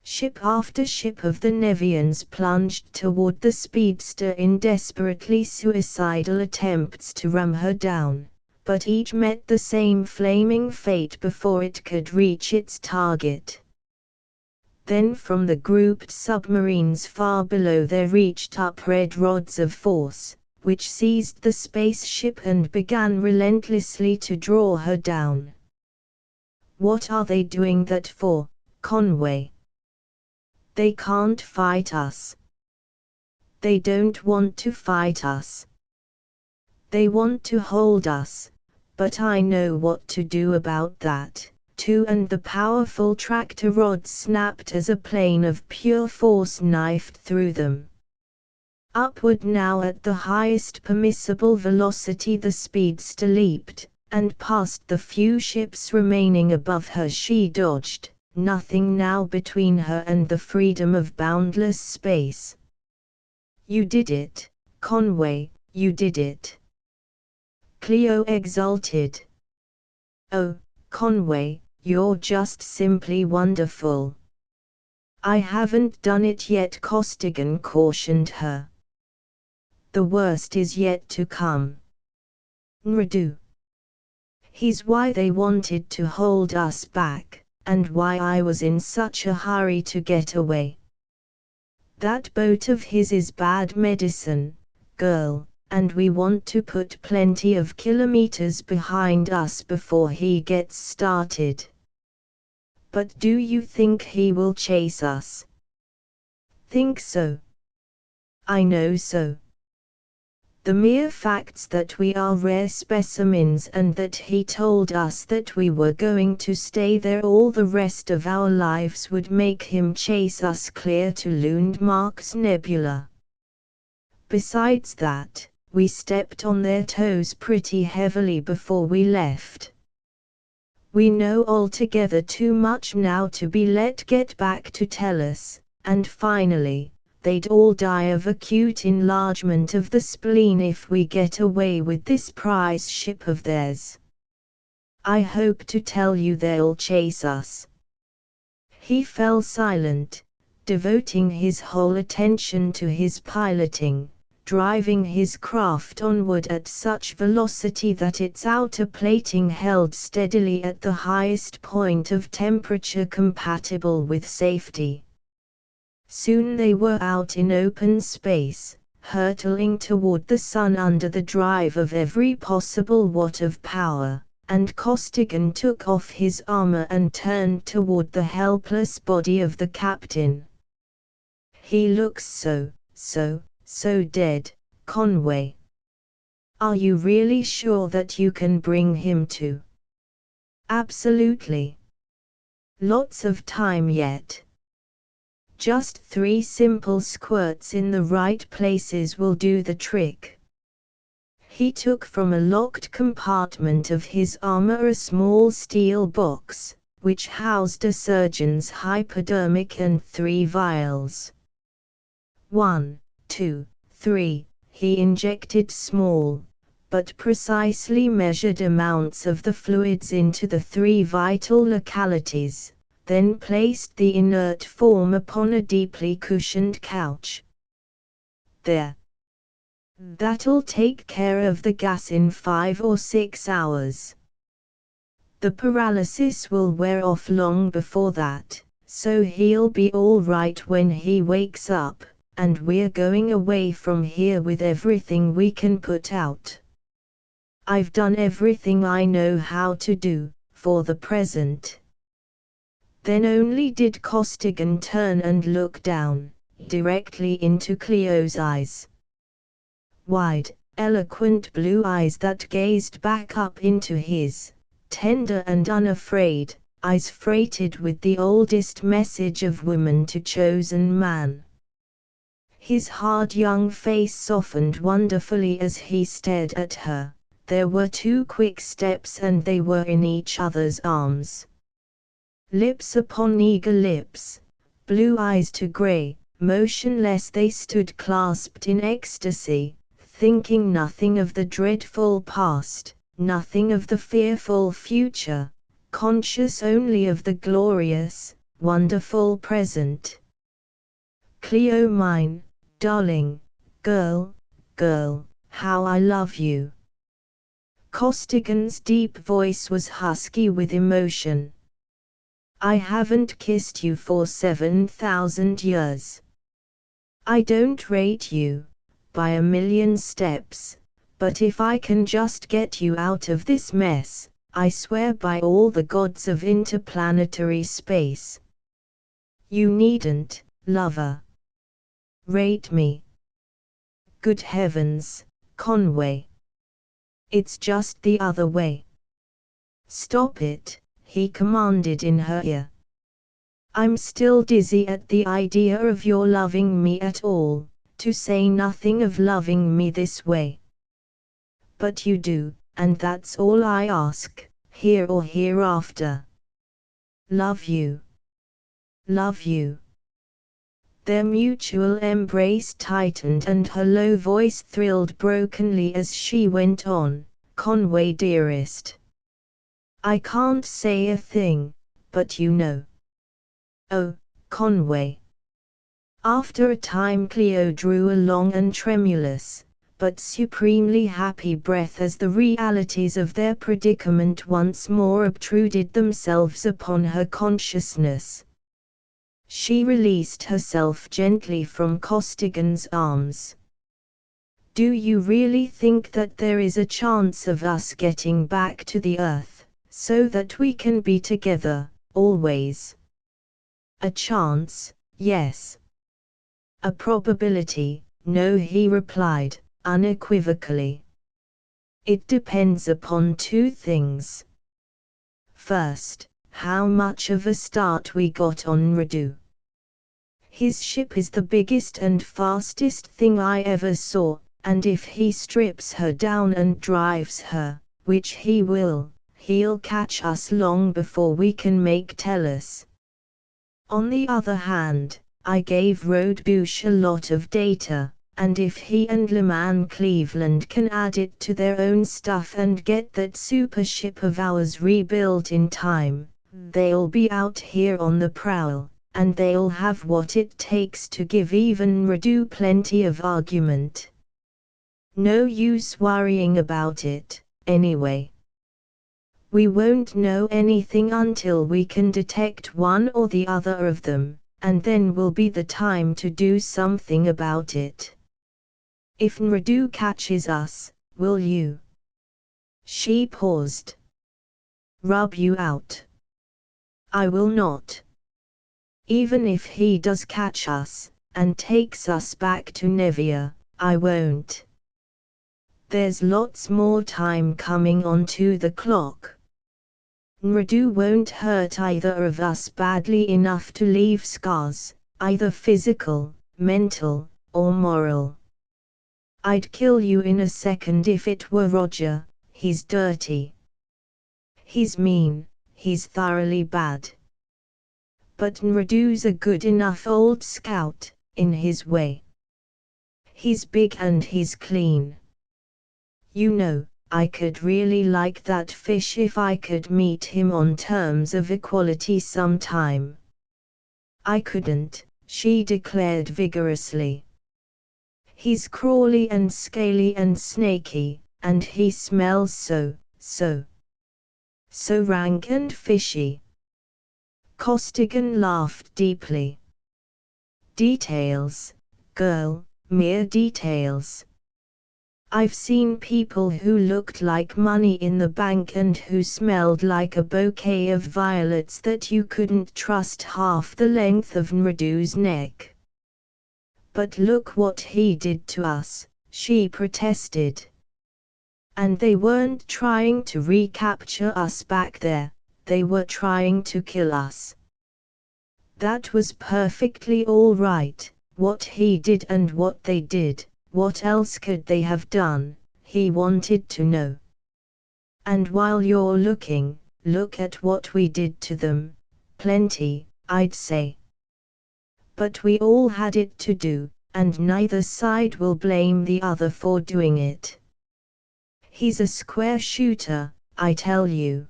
[SPEAKER 1] Ship after ship of the Nevians plunged toward the speedster in desperately suicidal attempts to ram her down, but each met the same flaming fate before it could reach its target. Then from the grouped submarines far below there reached up red rods of force, which seized the spaceship and began relentlessly to draw her down. "What are they doing that for, Conway? They can't fight us. They don't want to fight us. They want to hold us, but I know what to do about that, too." And the powerful tractor rods snapped as a plane of pure force knifed through them. Upward now at the highest permissible velocity the speedster leaped, and past the few ships remaining above her she dodged, nothing now between her and the freedom of boundless space. "You did it, Conway, you did it!" Cleo exulted. "Oh, Conway, you're just simply wonderful." "I haven't done it yet," Costigan cautioned her. the worst is yet to come. Nradu. He's why they wanted to hold us back, and why I was in such a hurry to get away. That boat of his is bad medicine, girl, and we want to put plenty of kilometers behind us before he gets started. But do you think he will chase us? Think so. I know so. The mere facts that we are rare specimens and that he told us that we were going to stay there all the rest of our lives would make him chase us clear to Lundmark's nebula. Besides that, we stepped on their toes pretty heavily before we left. We know altogether too much now to be let get back to Tellus, and finally, they'd all die of acute enlargement of the spleen if we get away with this prize ship of theirs. I hope to tell you they'll chase us. He fell silent, devoting his whole attention to his piloting, driving his craft onward at such velocity that its outer plating held steadily at the highest point of temperature compatible with safety. Soon they were out in open space, hurtling toward the sun under the drive of every possible watt of power, and Costigan took off his armor and turned toward the helpless body of the captain. He looks so dead, Conway. Are you really sure that you can bring him to? Absolutely. Lots of time yet. Just 3 simple squirts in the right places will do the trick. He took from a locked compartment of his armor a small steel box, which housed a surgeon's hypodermic and 3 vials. 1, 2, 3, he injected small, but precisely measured amounts of the fluids into the 3 vital localities, then placed the inert form upon a deeply cushioned couch. There. That'll take care of the gas in 5 or 6 hours. The paralysis will wear off long before that, so he'll be all right when he wakes up, and we're going away from here with everything we can put out. I've done everything I know how to do, for the present. Then only did Costigan turn and look down, directly into Cleo's eyes. Wide, eloquent blue eyes that gazed back up into his, tender and unafraid, eyes freighted with the oldest message of woman to chosen man. His hard young face softened wonderfully as he stared at her. There were 2 quick steps and they were in each other's arms. Lips upon eager lips, blue eyes to grey, motionless they stood clasped in ecstasy, thinking nothing of the dreadful past, nothing of the fearful future, conscious only of the glorious, wonderful present. Cleo mine, darling, girl, how I love you. Costigan's deep voice was husky with emotion. I haven't kissed you for 7,000 years. I don't rate you, by a million steps, but if I can just get you out of this mess, I swear by all the gods of interplanetary space. You needn't, lover. Rate me. Good heavens, Conway. It's just the other way. Stop it, he commanded in her ear. I'm still dizzy at the idea of your loving me at all, to say nothing of loving me this way. But you do, and that's all I ask, here or hereafter. Love you. Love you. Their mutual embrace tightened and her low voice thrilled brokenly as she went on, Conway dearest. I can't say a thing, but you know. Oh, Conway. After a time Cleo drew a long and tremulous, but supremely happy breath as the realities of their predicament once more obtruded themselves upon her consciousness. She released herself gently from Costigan's arms. "Do you really think that there is a chance of us getting back to the Earth, so that we can be together, always?" "A chance, yes. A probability, no," he replied, unequivocally. "It depends upon two things. First, how much of a start we got on Radu. His ship is the biggest and fastest thing I ever saw, and if he strips her down and drives her, which he will, he'll catch us long before we can make Tellus. On the other hand, I gave Rodebush a lot of data, and if he and Leman Cleveland can add it to their own stuff and get that super ship of ours rebuilt in time, they'll be out here on the prowl, and they'll have what it takes to give even Radu plenty of argument. No use worrying about it, anyway. We won't know anything until we can detect one or the other of them, and then will be the time to do something about it. If Nradu catches us, will you?" She paused. "Rub you out?" "I will not. Even if he does catch us, and takes us back to Nevia, I won't. There's lots more time coming onto the clock. Nradu won't hurt either of us badly enough to leave scars, either physical, mental, or moral. I'd kill you in a second if it were Roger. He's dirty. He's mean, he's thoroughly bad. But Nradu's a good enough old scout, in his way. He's big and he's clean. You know, I could really like that fish if I could meet him on terms of equality sometime." "I couldn't," she declared vigorously. "He's crawly and scaly and snaky, and he smells so rank and fishy." Costigan laughed deeply. "Details, girl, mere details. I've seen people who looked like money in the bank and who smelled like a bouquet of violets that you couldn't trust half the length of Nradu's neck." "But look what he did to us," she protested. "And they weren't trying to recapture us back there, they were trying to kill us." "That was perfectly all right, what he did and what they did. What else could they have done?" he wanted to know. "And while you're looking, look at what we did to them. Plenty, I'd say. But we all had it to do, and neither side will blame the other for doing it. He's a square shooter, I tell you."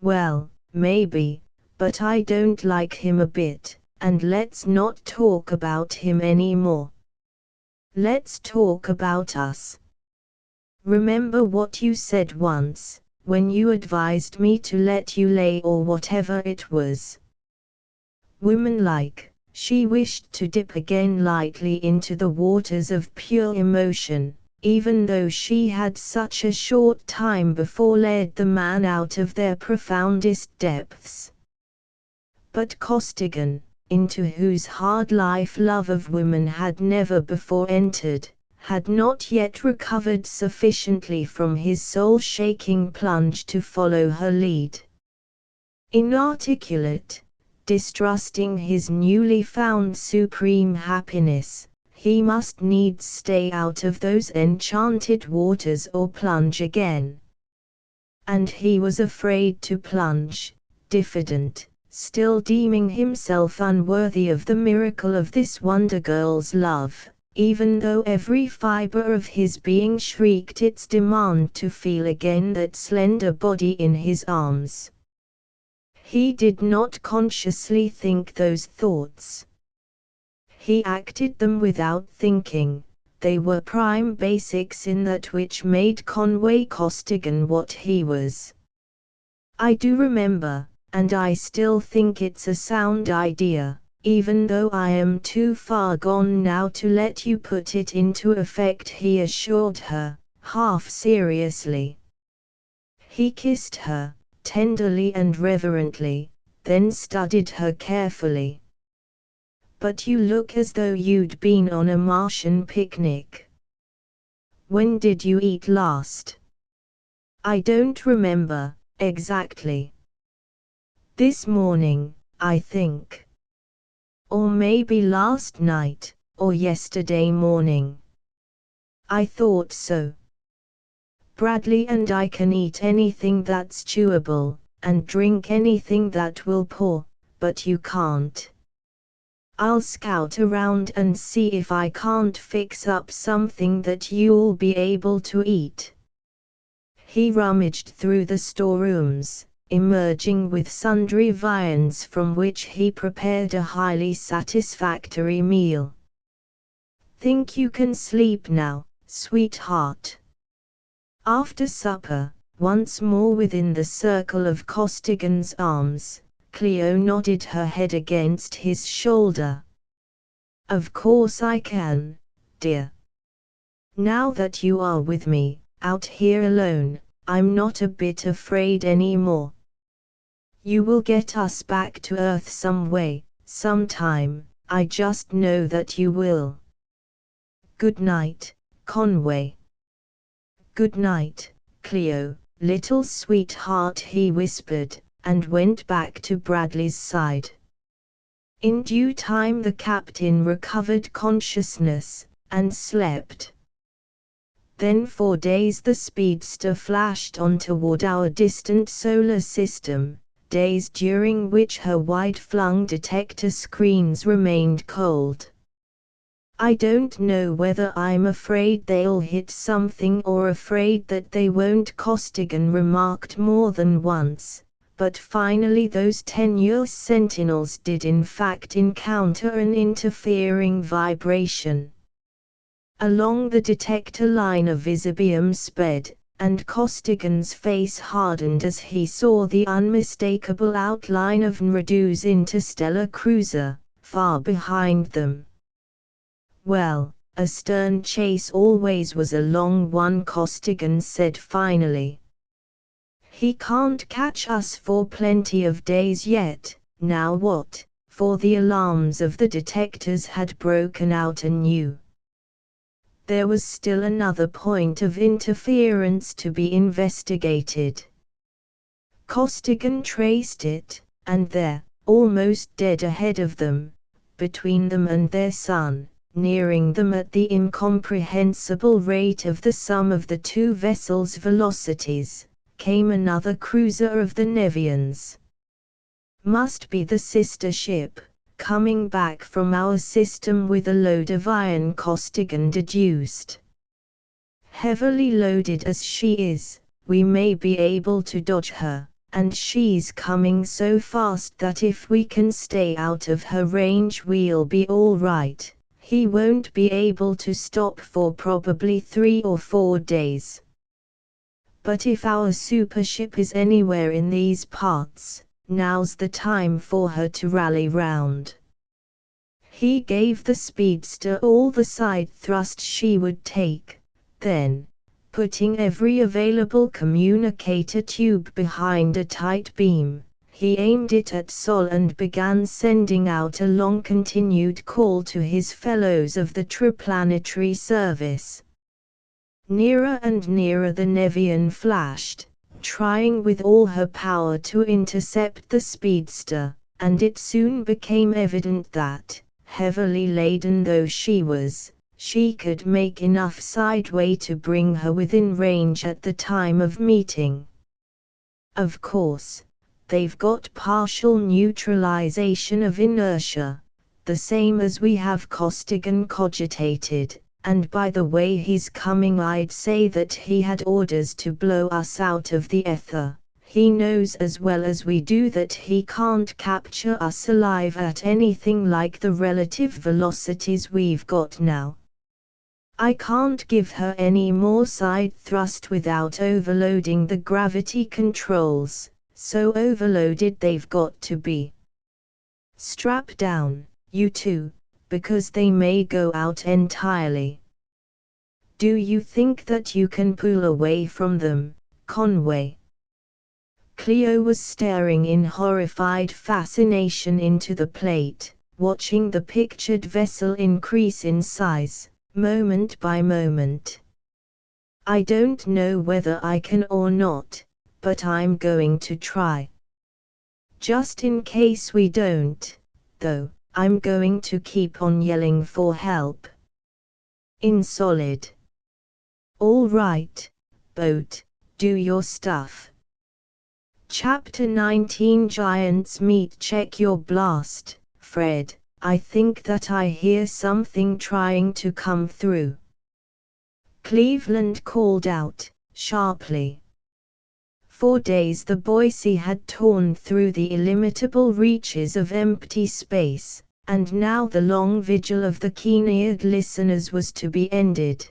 [SPEAKER 1] "Well, maybe, but I don't like him a bit, and let's not talk about him anymore. Let's talk about us. Remember what you said once, when you advised me to let you lay or whatever it was." Woman-like, she wished to dip again lightly into the waters of pure emotion, even though she had such a short time before led the man out of their profoundest depths. But Costigan, into whose hard life love of women had never before entered, had not yet recovered sufficiently from his soul-shaking plunge to follow her lead. Inarticulate, distrusting his newly found supreme happiness, he must needs stay out of those enchanted waters or plunge again. And he was afraid to plunge, diffident, still deeming himself unworthy of the miracle of this wonder girl's love, even though every fiber of his being shrieked its demand to feel again that slender body in his arms. He did not consciously think those thoughts. He acted them without thinking, they were prime basics in that which made Conway Costigan what he was. I do remember, and I still think it's a sound idea, even though I am too far gone now to let you put it into effect, he assured her, half seriously. He kissed her, tenderly and reverently, then studied her carefully. But you look as though you'd been on a Martian picnic. When did you eat last? I don't remember, exactly. This morning, I think. Or maybe last night, or yesterday morning. I thought so. Bradley and I can eat anything that's chewable, and drink anything that will pour, but you can't. I'll scout around and see if I can't fix up something that you'll be able to eat. He rummaged through the storerooms, emerging with sundry viands from which he prepared a highly satisfactory meal. Think you can sleep now, sweetheart? After supper, once more within the circle of Costigan's arms, Cleo nodded her head against his shoulder. Of course I can, dear. Now that you are with me, out here alone, I'm not a bit afraid anymore. You will get us back to Earth some way, sometime, I just know that you will. Good night, Conway. Good night, Cleo, little sweetheart, he whispered, and went back to Bradley's side. In due time the captain recovered consciousness, and slept. Then for days the speedster flashed on toward our distant solar system, days during which her wide-flung detector screens remained cold. I don't know whether I'm afraid they'll hit something or afraid that they won't, Costigan remarked more than once, but finally those tenuous sentinels did in fact encounter an interfering vibration. Along the detector line a visibium sped, and Costigan's face hardened as he saw the unmistakable outline of Nradu's interstellar cruiser, far behind them. Well, a stern chase always was a long one, Costigan said finally. He can't catch us for plenty of days yet, now what, for the alarms of the detectors had broken out anew. There was still another point of interference to be investigated. Costigan traced it, and there, almost dead ahead of them, between them and their sun, nearing them at the incomprehensible rate of the sum of the two vessels' velocities, came another cruiser of the Nevians. Must be the sister ship, coming back from our system with a load of iron, Costigan deduced. Heavily loaded as she is, we may be able to dodge her, and she's coming so fast that if we can stay out of her range we'll be all right. He won't be able to stop for probably 3 or 4 days. But if our supership is anywhere in these parts, now's the time for her to rally round. He gave the speedster all the side thrust she would take, then, putting every available communicator tube behind a tight beam, he aimed it at Sol and began sending out a long-continued call to his fellows of the Triplanetary service. Nearer and nearer the Nevian flashed, trying with all her power to intercept the speedster, and it soon became evident that, heavily laden though she was, she could make enough sideway to bring her within range at the time of meeting. Of course, they've got partial neutralization of inertia, the same as we have, Costigan cogitated. And by the way he's coming, I'd say that he had orders to blow us out of the ether. He knows as well as we do that he can't capture us alive at anything like the relative velocities we've got now. I can't give her any more side thrust without overloading the gravity controls, so overloaded they've got to be. Strap down, you two, because they may go out entirely. Do you think that you can pull away from them, Conway? Cleo was staring in horrified fascination into the plate, watching the pictured vessel increase in size, moment by moment. I don't know whether I can or not, but I'm going to try. Just in case we don't, though, I'm going to keep on yelling for help. In solid. All right, boat, do your stuff. Chapter 19 Giants Meet. Check your blast, Fred. I think that I hear something trying to come through. Cleveland called out, sharply. For days the Boise had torn through the illimitable reaches of empty space, and now the long vigil of the keen-eared listeners was to be ended.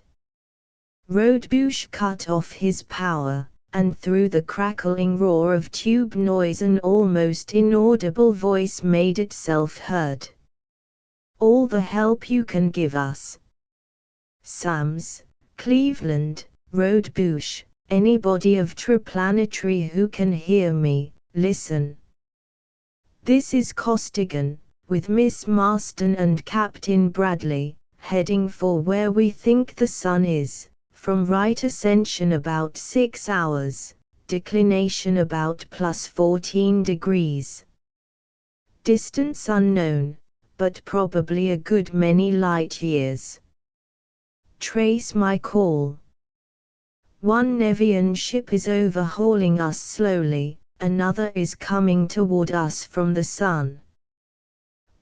[SPEAKER 1] Rodebush cut off his power, and through the crackling roar of tube noise an almost inaudible voice made itself heard. All the help you can give us. Sams, Cleveland, Rodebush, anybody of Triplanetary who can hear me, listen. This is Costigan, with Miss Marston and Captain Bradley, heading for where we think the sun is. From right ascension about 6 hours, declination about plus 14 degrees. Distance unknown, but probably a good many light years. Trace my call. One Nevian ship is overhauling us slowly, another is coming toward us from the sun.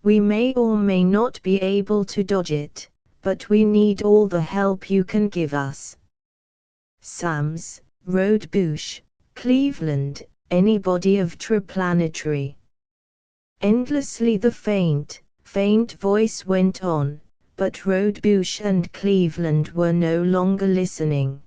[SPEAKER 1] We may or may not be able to dodge it, but we need all the help you can give us. Sams, Rodebush, Cleveland, anybody of Triplanetary. Endlessly the faint voice went on, but Rodebush and Cleveland were no longer listening.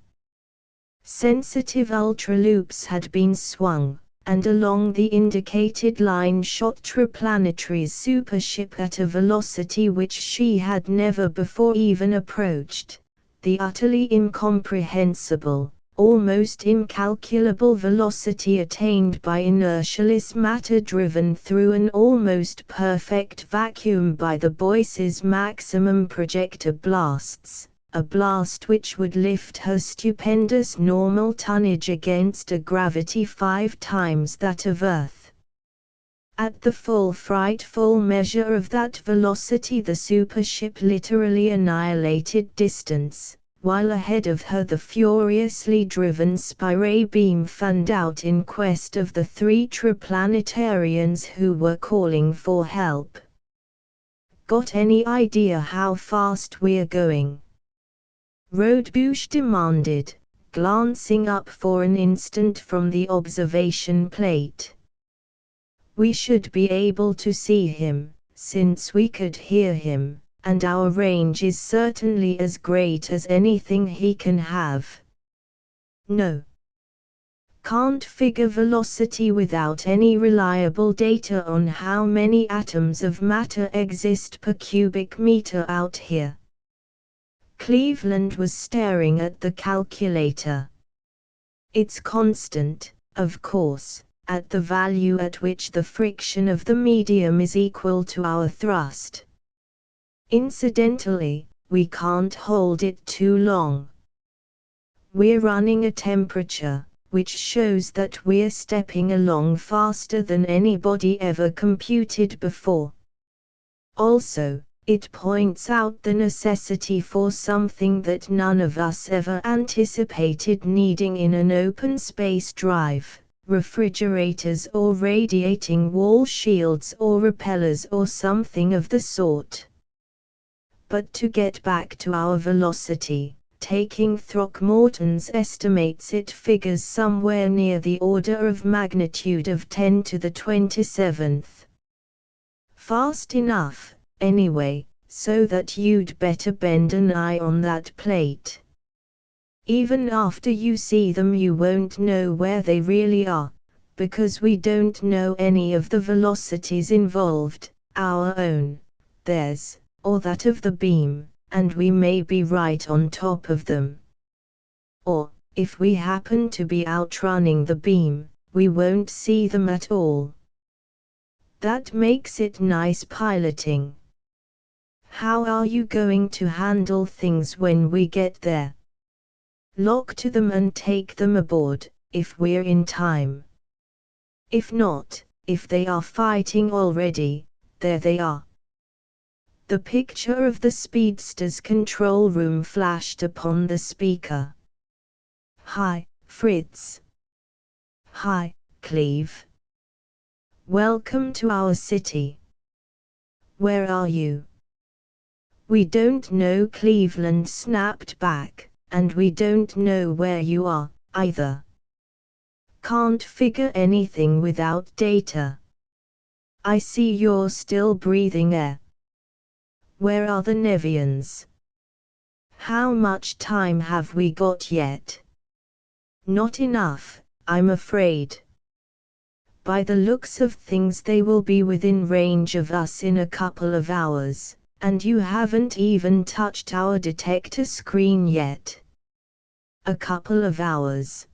[SPEAKER 1] Sensitive ultraloops had been swung, and along the indicated line shot Triplanary's supership at a velocity which she had never before even approached, the utterly incomprehensible, almost incalculable velocity attained by inertialess matter driven through an almost perfect vacuum by the Boise's maximum projector blasts. A blast which would lift her stupendous normal tonnage against a gravity 5 times that of Earth. At the full frightful measure of that velocity the supership literally annihilated distance, while ahead of her the furiously driven spiral beam fanned out in quest of the 3 Triplanetarians who were calling for help. Got any idea how fast we're going? Rodebush demanded, glancing up for an instant from the observation plate. We should be able to see him, since we could hear him, and our range is certainly as great as anything he can have. No. Can't figure velocity without any reliable data on how many atoms of matter exist per cubic meter out here. Cleveland was staring at the calculator. It's constant, of course, at the value at which the friction of the medium is equal to our thrust. Incidentally, we can't hold it too long. We're running a temperature, which shows that we're stepping along faster than anybody ever computed before. Also, it points out the necessity for something that none of us ever anticipated needing in an open space drive, refrigerators or radiating wall shields or repellers or something of the sort. But to get back to our velocity, taking Throckmorton's estimates it figures somewhere near the order of magnitude of 10 to the 27th. Fast enough, anyway, so that you'd better bend an eye on that plate. Even after you see them you won't know where they really are, because we don't know any of the velocities involved, our own, theirs, or that of the beam, and we may be right on top of them. Or, if we happen to be outrunning the beam, we won't see them at all. That makes it nice piloting. How are you going to handle things when we get there? Lock to them and take them aboard, if we're in time. If not, if they are fighting already, there they are. The picture of the speedster's control room flashed upon the speaker. Hi, Fritz. Hi, Cleve. Welcome to our city. Where are you? We don't know, Cleveland snapped back, and we don't know where you are, either. Can't figure anything without data. I see you're still breathing air. Where are the Nevians? How much time have we got yet? Not enough, I'm afraid. By the looks of things they will be within range of us in a couple of hours, and you haven't even touched our detector screen yet. A couple of hours.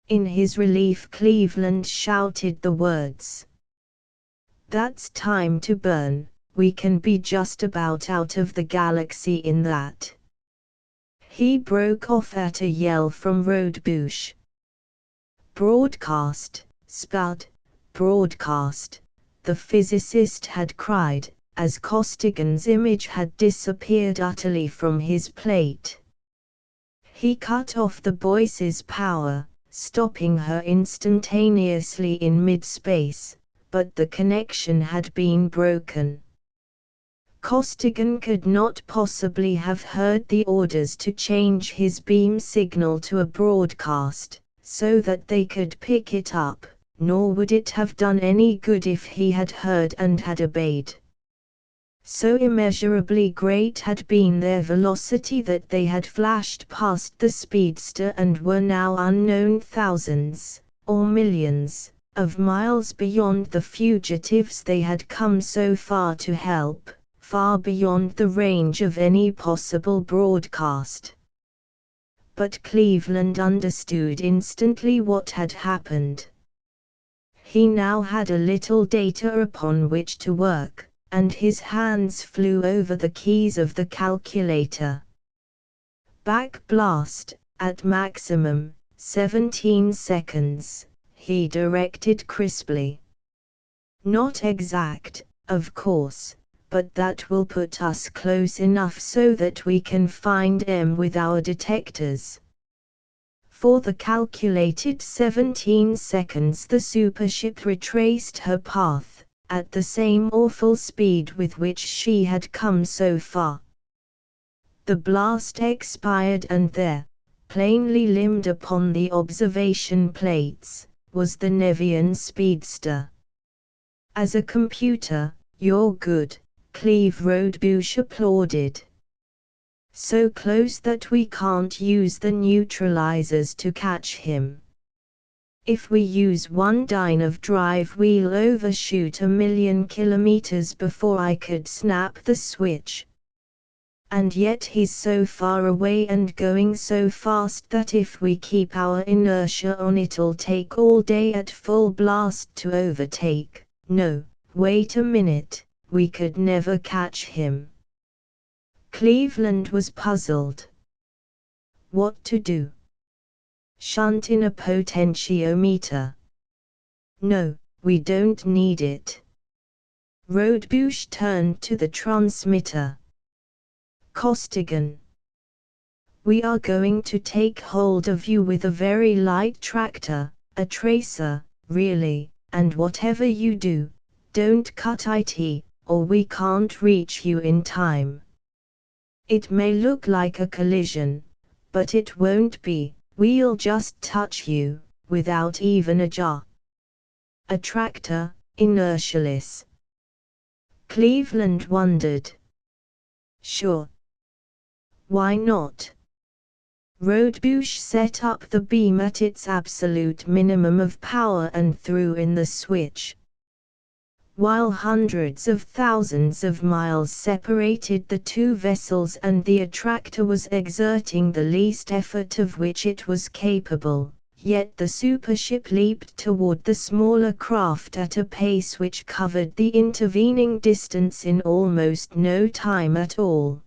[SPEAKER 1] In his relief, Cleveland shouted the words. That's time to burn, we can be just about out of the galaxy in that. He broke off at a yell from Rodebush. Broadcast, Spud, broadcast, the physicist had cried, as Costigan's image had disappeared utterly from his plate. He cut off the voice's power, stopping her instantaneously in mid-space, but the connection had been broken. Costigan could not possibly have heard the orders to change his beam signal to a broadcast, so that they could pick it up, nor would it have done any good if he had heard and had obeyed. So immeasurably great had been their velocity that they had flashed past the speedster and were now unknown thousands, or millions, of miles beyond the fugitives they had come so far to help, far beyond the range of any possible broadcast. But Cleveland understood instantly what had happened. He now had a little data upon which to work, and his hands flew over the keys of the calculator. Back blast, at maximum, 17 seconds, he directed crisply. Not exact, of course, but that will put us close enough so that we can find M with our detectors. For the calculated 17 seconds the supership retraced her path, at the same awful speed with which she had come so far. The blast expired and there, plainly limned upon the observation plates, was the Nevian speedster. As a computer, you're good, Cleve Rodebush applauded. So close that we can't use the neutralizers to catch him. If we use one dyne of drive we'll overshoot 1,000,000 kilometers before I could snap the switch. And yet he's so far away and going so fast that if we keep our inertia on it'll take all day at full blast to overtake. No, wait a minute, we could never catch him. Cleveland was puzzled. What to do? Shunt in a potentiometer. No, we don't need it. Rodebush turned to the transmitter. Costigan. We are going to take hold of you with a very light tractor, a tracer, really, and whatever you do, don't cut it, or we can't reach you in time. It may look like a collision, but it won't be, we'll just touch you, without even a jar. A tractor, inertialess. Cleveland wondered. Sure. Why not? Rodebush set up the beam at its absolute minimum of power and threw in the switch. While hundreds of thousands of miles separated the two vessels and the attractor was exerting the least effort of which it was capable, yet the supership leaped toward the smaller craft at a pace which covered the intervening distance in almost no time at all.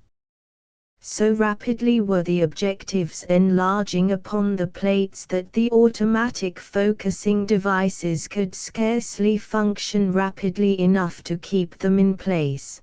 [SPEAKER 1] So rapidly were the objectives enlarging upon the plates that the automatic focusing devices could scarcely function rapidly enough to keep them in place.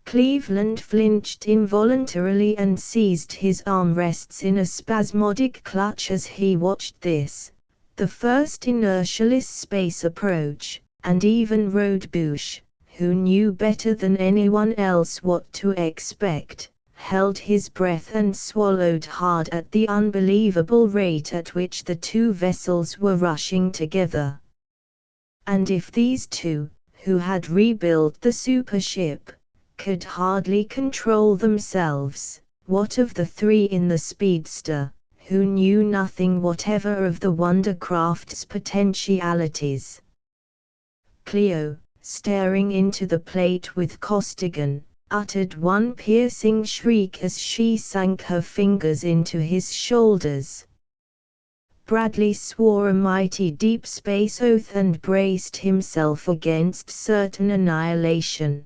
[SPEAKER 1] Cleveland flinched involuntarily and seized his armrests in a spasmodic clutch as he watched this, the first inertialess space approach, and even Rodebush, who knew better than anyone else what to expect, held his breath and swallowed hard at the unbelievable rate at which the two vessels were rushing together. And if these two, who had rebuilt the supership, could hardly control themselves, what of the three in the speedster, who knew nothing whatever of the Wondercraft's potentialities? Cleo, staring into the plate with Costigan, uttered one piercing shriek as she sank her fingers into his shoulders. Bradley swore a mighty deep space oath and braced himself against certain annihilation.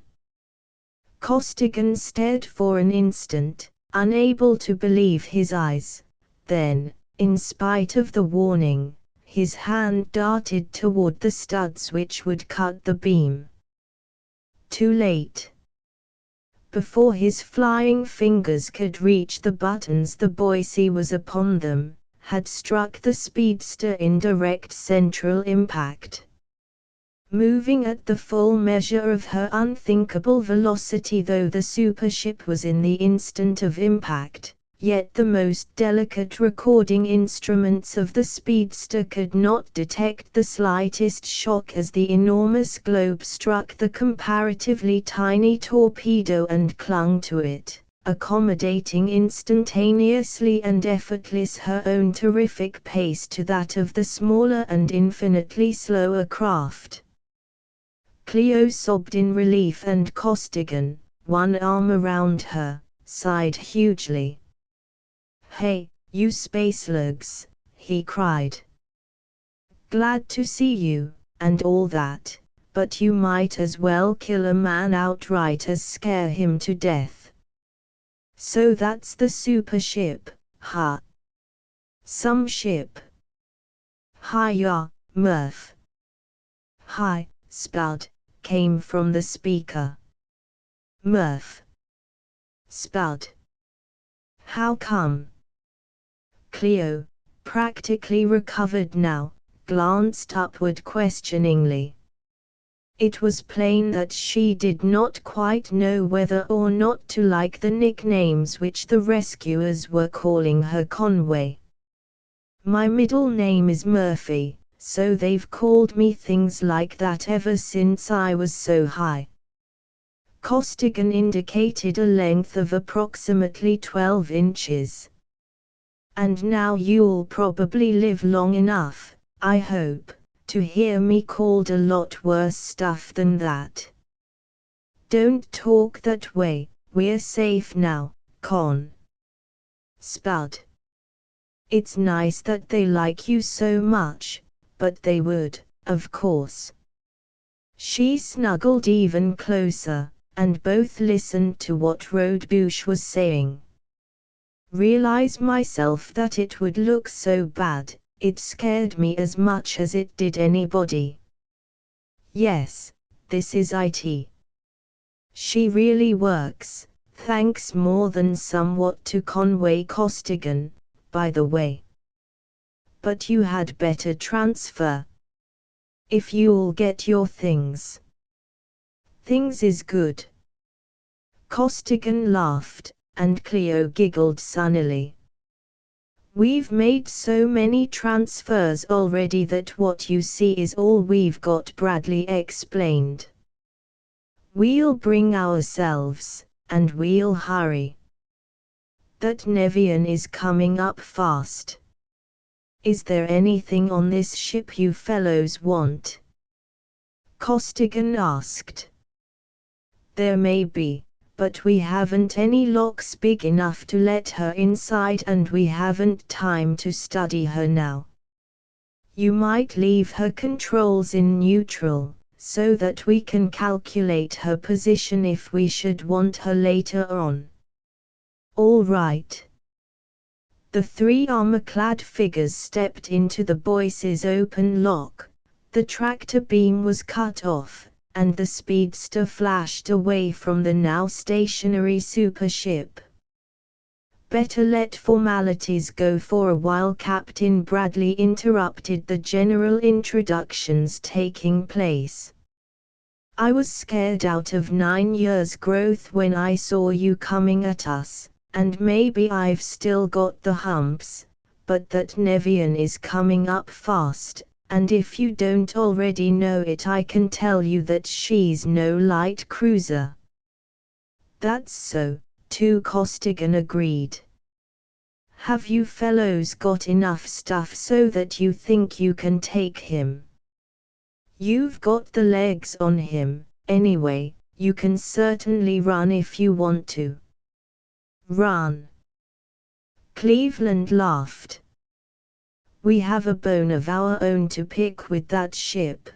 [SPEAKER 1] Costigan stared for an instant, unable to believe his eyes. Then, in spite of the warning, his hand darted toward the studs which would cut the beam. Too late. Before his flying fingers could reach the buttons, the Boise was upon them, had struck the speedster in direct central impact. Moving at the full measure of her unthinkable velocity, though the supership was in the instant of impact, yet the most delicate recording instruments of the speedster could not detect the slightest shock as the enormous globe struck the comparatively tiny torpedo and clung to it, accommodating instantaneously and effortless her own terrific pace to that of the smaller and infinitely slower craft. Cleo sobbed in relief, and Costigan, one arm around her, sighed hugely. "Hey, you spacelugs," he cried. "Glad to see you, and all that, but you might as well kill a man outright as scare him to death. So that's the supership, huh? Some ship. Hi-ya, Murph." "Hi, Spud," came from the speaker. "Murph. Spud. How come?" Cleo, practically recovered now, glanced upward questioningly. It was plain that she did not quite know whether or not to like the nicknames which the rescuers were calling her. "Conway. My middle name is Murphy, so they've called me things like that ever since I was so high." Costigan indicated a length of approximately 12 inches. "And now you'll probably live long enough, I hope, to hear me called a lot worse stuff than that." "Don't talk that way, we're safe now, Con. Spud. It's nice that they like you so much, but they would, of course." She snuggled even closer, and both listened to what Rodebush was saying. "Realize myself that it would look so bad, it scared me as much as it did anybody. Yes, this is it. She really works, thanks more than somewhat to Conway Costigan, by the way. But you had better transfer. If you'll get your things." "Things is good." Costigan laughed, and Cleo giggled sunnily. "We've made so many transfers already that what you see is all we've got," Bradley explained. "We'll bring ourselves, and we'll hurry. That Nevian is coming up fast. Is there anything on this ship you fellows want? Costigan asked. There may be, but we haven't any locks big enough to let her inside, and we haven't time to study her now. You might leave her controls in neutral, so that we can calculate her position if we should want her later on. All right. The three armor-clad figures stepped into the Boyce's open lock, the tractor beam was cut off, and the speedster flashed away from the now stationary supership. Better let formalities go for a while, Captain Bradley interrupted the general introductions taking place. I was scared out of 9 years' growth when I saw you coming at us, and maybe I've still got the humps, but that Nevian is coming up fast, and if you don't already know it, I can tell you that she's no light cruiser. That's so, too, Costigan agreed. Have you fellows got enough stuff so that you think you can take him? You've got the legs on him, anyway. You can certainly run if you want to. Run. Cleveland laughed. We have a bone of our own to pick with that ship.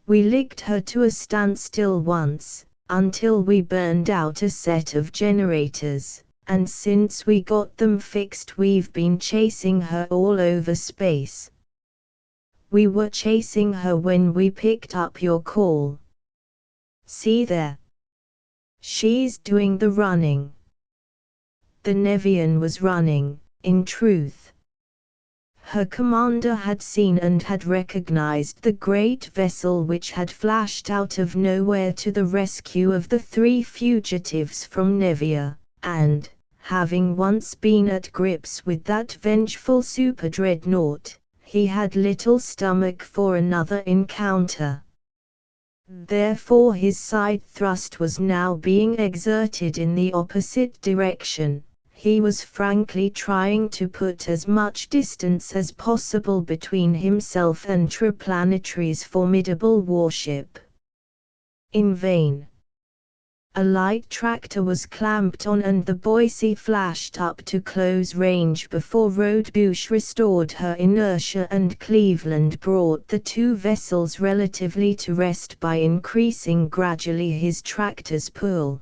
[SPEAKER 1] We licked her to a standstill once, until we burned out a set of generators, and since we got them fixed we've been chasing her all over space. We were chasing her when we picked up your call. See there. She's doing the running. The Nevian was running, in truth. Her commander had seen and had recognized the great vessel which had flashed out of nowhere to the rescue of the three fugitives from Nevia, and, having once been at grips with that vengeful super-dreadnought, he had little stomach for another encounter. Therefore his side thrust was now being exerted in the opposite direction. He was frankly trying to put as much distance as possible between himself and Triplanetary's formidable warship. In vain. A light tractor was clamped on and the Boise flashed up to close range before Rodebush restored her inertia and Cleveland brought the two vessels relatively to rest by increasing gradually his tractor's pull.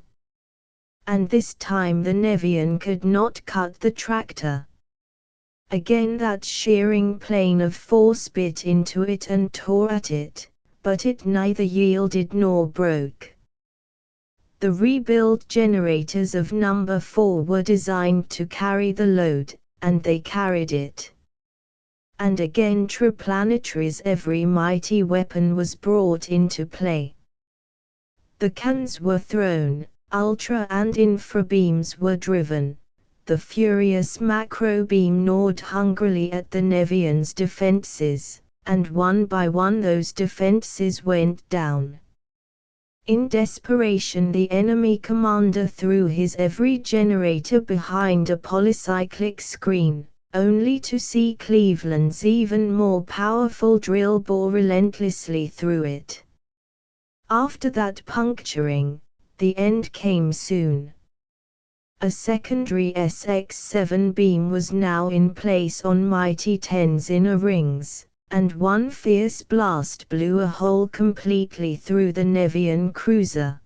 [SPEAKER 1] And this time the Nevian could not cut the tractor. Again that shearing plane of force bit into it and tore at it, but it neither yielded nor broke. The rebuilt generators of number 4 were designed to carry the load, and they carried it. And again Triplanetary's every mighty weapon was brought into play. The cannons were thrown, ultra and infra beams were driven, the furious macro beam gnawed hungrily at the Nevian's defenses, and one by one those defenses went down. In desperation the enemy commander threw his every generator behind a polycyclic screen, only to see Cleveland's even more powerful drill bore relentlessly through it. After that puncturing, the end came soon. A secondary SX-7 beam was now in place on Mighty 10's inner rings, and one fierce blast blew a hole completely through the Nevian cruiser.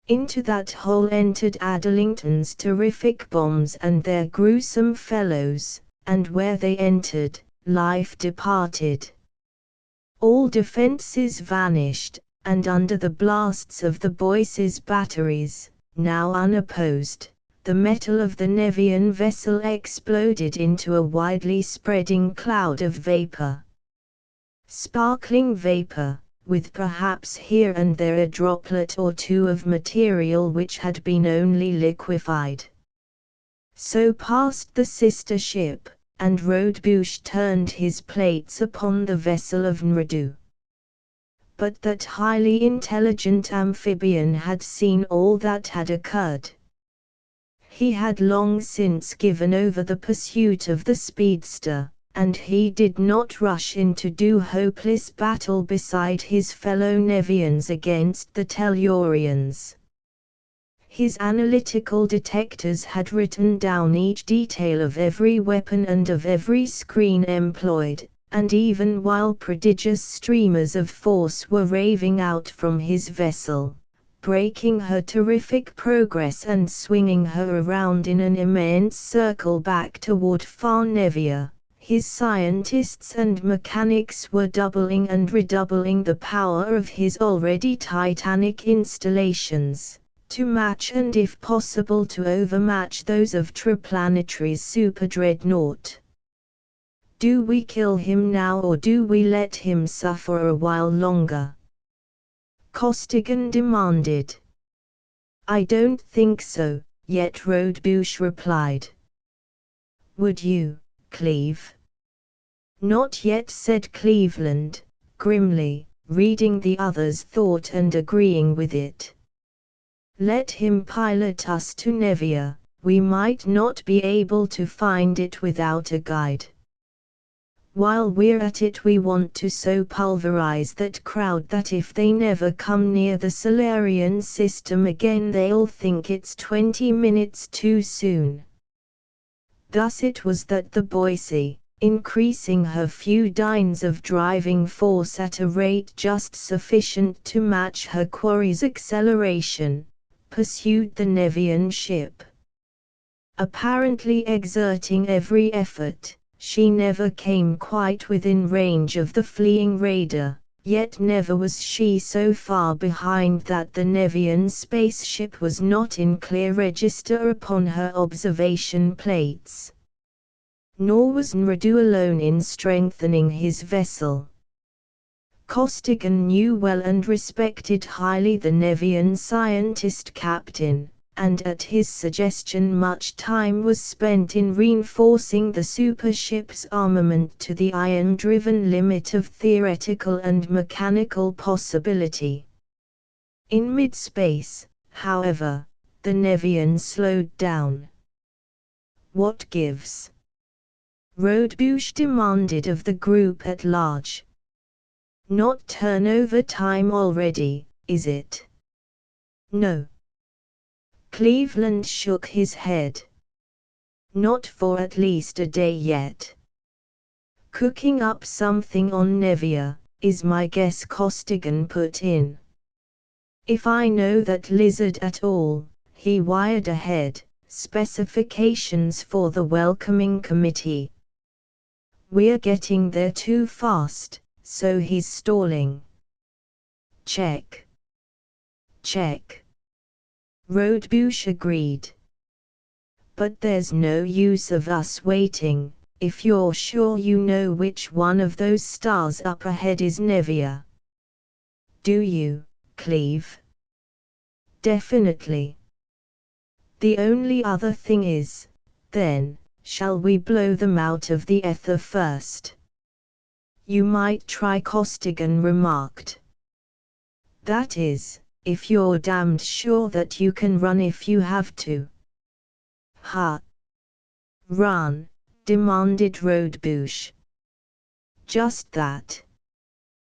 [SPEAKER 1] Into that hole entered Adlington's terrific bombs and their gruesome fellows, and where they entered, life departed. All defenses vanished, and under the blasts of the Boyce's batteries, now unopposed, the metal of the Nevian vessel exploded into a widely spreading cloud of vapor. Sparkling vapor, with perhaps here and there a droplet or two of material which had been only liquefied. So passed the sister ship, and Rodebush turned his plates upon the vessel of Nradu. but that highly intelligent amphibian had seen all that had occurred. He had long since given over the pursuit of the speedster, and he did not rush into do hopeless battle beside his fellow Nevians against the Tellurians. His analytical detectors had written down each detail of every weapon and of every screen employed, and even while prodigious streamers of force were raving out from his vessel, breaking her terrific progress and swinging her around in an immense circle back toward far Nevia, his scientists and mechanics were doubling and redoubling the power of his already titanic installations, to match and if possible to overmatch those of Triplanetary's superdreadnought. Do we kill him now or do we let him suffer a while longer? Costigan demanded. I don't think so, yet Rodebush replied. Would you, Cleve? Not yet, said Cleveland, grimly, reading the other's thought and agreeing with it. Let him pilot us to Nevia, we might not be able to find it without a guide. While we're at it we want to so pulverize that crowd that if they never come near the Solarian system again they'll think it's 20 minutes too soon. Thus it was that the Boise, increasing her few dynes of driving force at a rate just sufficient to match her quarry's acceleration, pursued the Nevian ship. Apparently exerting every effort, she never came quite within range of the fleeing raider, yet never was she so far behind that the Nevian spaceship was not in clear register upon her observation plates. Nor was Nradu alone in strengthening his vessel. Costigan knew well and respected highly the Nevian scientist captain, and at his suggestion much time was spent in reinforcing the supership's armament to the iron-driven limit of theoretical and mechanical possibility. In mid-space, however, the Nevian slowed down. What gives? Rodebush demanded of the group at large. Not turnover time already, is it? No. Cleveland shook his head. Not for at least a day yet. Cooking up something on Nevia, is my guess, Costigan put in. If I know that lizard at all, he wired ahead, specifications for the welcoming committee. We're getting there too fast, so he's stalling. Check. Check. Rodebush agreed. But there's no use of us waiting, if you're sure you know which one of those stars up ahead is Nevia. Do you, Cleve? Definitely. The only other thing is, then, shall we blow them out of the ether first? You might try, Costigan remarked. That is, if you're damned sure that you can run if you have to. Ha! Run, demanded Rodebush. Just that.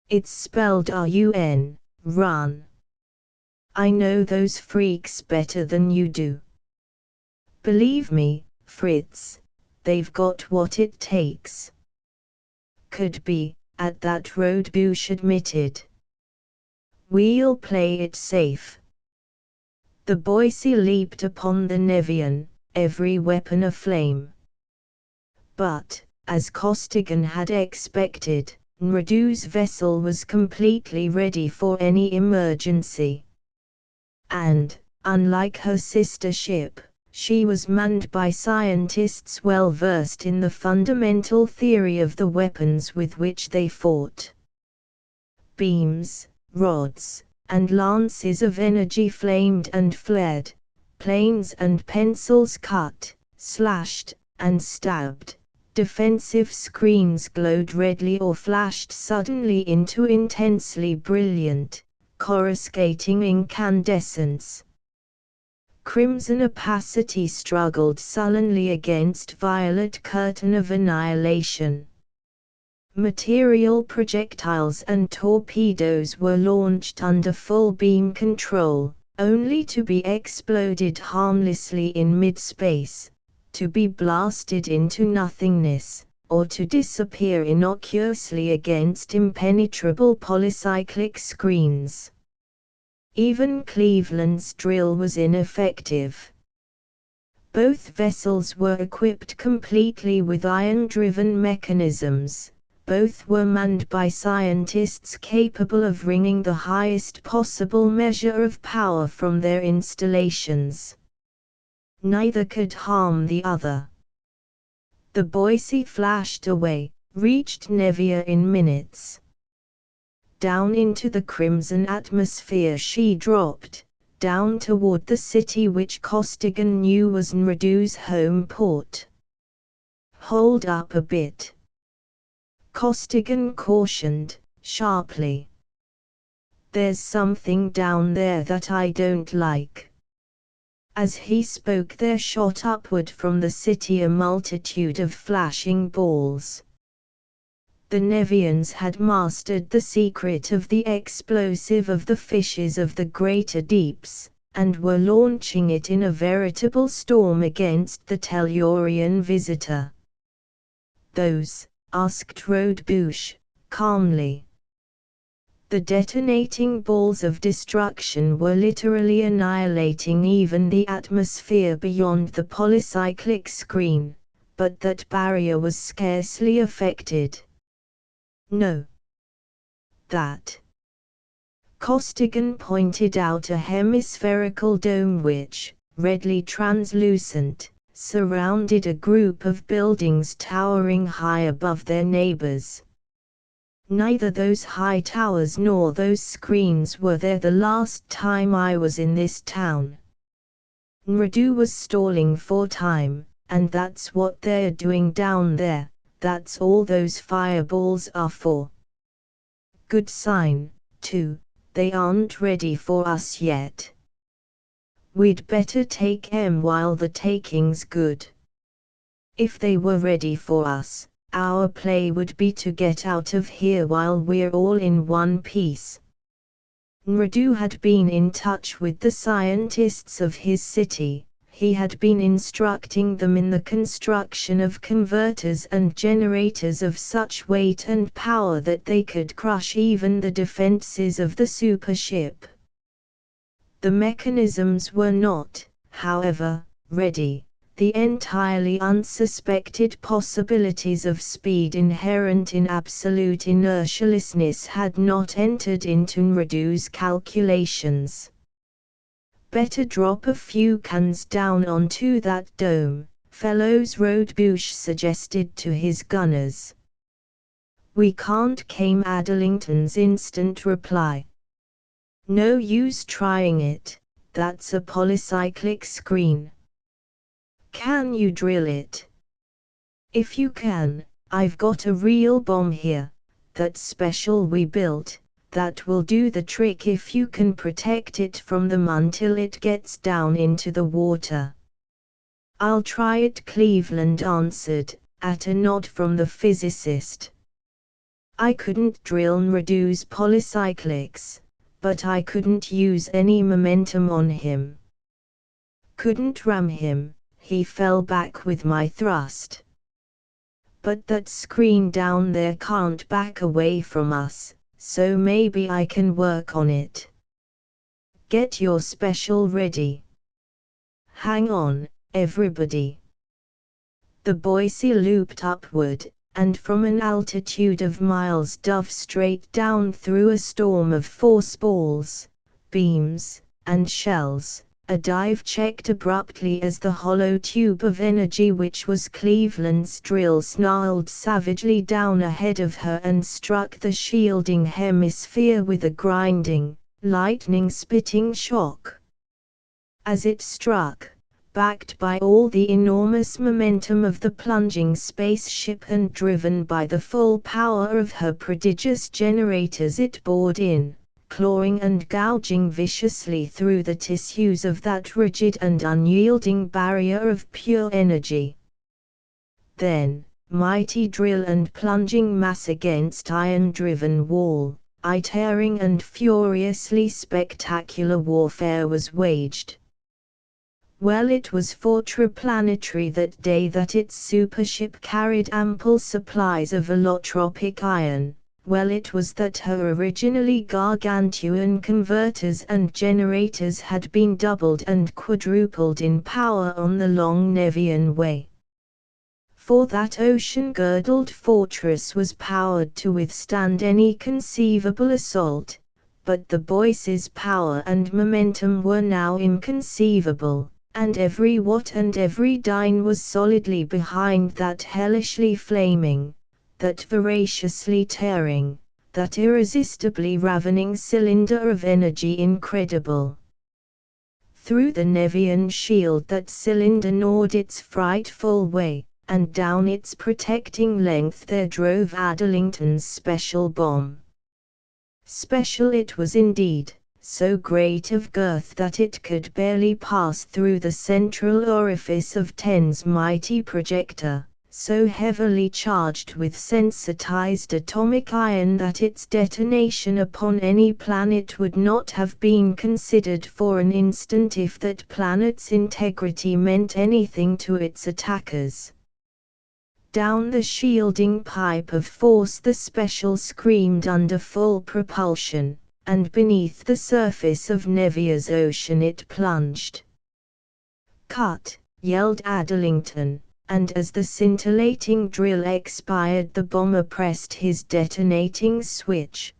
[SPEAKER 1] It's spelled R-U-N, run. I know those freaks better than you do. Believe me, Fritz, they've got what it takes. Could be, at that, Rodebush admitted. We'll play it safe. The Boise leaped upon the Nevian, every weapon aflame. But, as Costigan had expected, Nradu's vessel was completely ready for any emergency. And, unlike her sister ship, she was manned by scientists well versed in the fundamental theory of the weapons with which they fought. Beams, rods, and lances of energy flamed and flared, planes and pencils cut, slashed, and stabbed, Defensive screens glowed redly or flashed suddenly into intensely brilliant, coruscating incandescence. Crimson opacity struggled sullenly against violet curtain of annihilation. Material projectiles and torpedoes were launched under full beam control, only to be exploded harmlessly in mid-space, to be blasted into nothingness, or to disappear innocuously against impenetrable polycyclic screens. Even Cleveland's drill was ineffective. Both vessels were equipped completely with ion-driven mechanisms. Both were manned by scientists capable of wringing the highest possible measure of power from their installations. Neither could harm the other. The Boise flashed away, reached Nevia in minutes. Down into the crimson atmosphere she dropped, down toward the city which Costigan knew was Nradu's home port. "Hold up a bit," Costigan cautioned, sharply. "There's something down there that I don't like." As he spoke there shot upward from the city a multitude of flashing balls. The Nevians had mastered the secret of the explosive of the fishes of the greater deeps, and were launching it in a veritable storm against the Tellurian visitor. "Those?" asked Rodebush, calmly. The detonating balls of destruction were literally annihilating even the atmosphere beyond the polycyclic screen, but that barrier was scarcely affected. "No. That." Costigan pointed out a hemispherical dome which, redly translucent, surrounded a group of buildings towering high above their neighbors. "Neither those high towers nor those screens were there the last time I was in this town." Nradu was stalling for time, "and that's what they're doing down there. That's all those fireballs are for." "Good sign, too. They aren't ready for us yet. We'd better take 'em while the taking's good. If they were ready for us, our play would be to get out of here while we're all in one piece." Nradu had been in touch with the scientists of his city. He had been instructing them in the construction of converters and generators of such weight and power that they could crush even the defenses of the supership. The mechanisms were not, however, ready. The entirely unsuspected possibilities of speed inherent in absolute inertialessness had not entered into Nradu's calculations. "Better drop a few cans down onto that dome," Fellows Rodebush suggested to his gunners. "We can't," came Adlington's instant reply. "No use trying it, that's a polycyclic screen." "Can you drill it?" "If you can, I've got a real bomb here, that special we built, that will do the trick if you can protect it from them until it gets down into the water." "I'll try it," Cleveland answered, at a nod from the physicist. "I couldn't drill Nradu's polycyclics, but I couldn't use any momentum on him. Couldn't ram him, he fell back with my thrust. But that screen down there can't back away from us, so maybe I can work on it. Get your special ready. Hang on, everybody." The Boise looped upward, and from an altitude of miles dove straight down through a storm of force balls, beams, and shells. A dive checked abruptly as the hollow tube of energy which was Cleveland's drill snarled savagely down ahead of her and struck the shielding hemisphere with a grinding, lightning-spitting shock. As it struck, backed by all the enormous momentum of the plunging spaceship and driven by the full power of her prodigious generators, it bored in, clawing and gouging viciously through the tissues of that rigid and unyielding barrier of pure energy. Then, mighty drill and plunging mass against iron-driven wall, eye-tearing and furiously spectacular warfare was waged. Well, it was for Triplanetary that day that its supership carried ample supplies of allotropic iron. Well, it was that her originally gargantuan converters and generators had been doubled and quadrupled in power on the long Nevian way. For that ocean-girdled fortress was powered to withstand any conceivable assault, but the Boyce's power and momentum were now inconceivable, and every watt and every dyne was solidly behind that hellishly flaming, that voraciously tearing, that irresistibly ravening cylinder of energy incredible. Through the Nevian shield that cylinder gnawed its frightful way, and down its protecting length there drove Adlington's special bomb. Special it was indeed, so great of girth that it could barely pass through the central orifice of Ten's mighty projector, so heavily charged with sensitized atomic iron that its detonation upon any planet would not have been considered for an instant if that planet's integrity meant anything to its attackers. Down the shielding pipe of force the special screamed under full propulsion, and beneath the surface of Nevia's ocean it plunged. "Cut!" yelled Adlington, and as the scintillating drill expired the bomber pressed his detonating switch.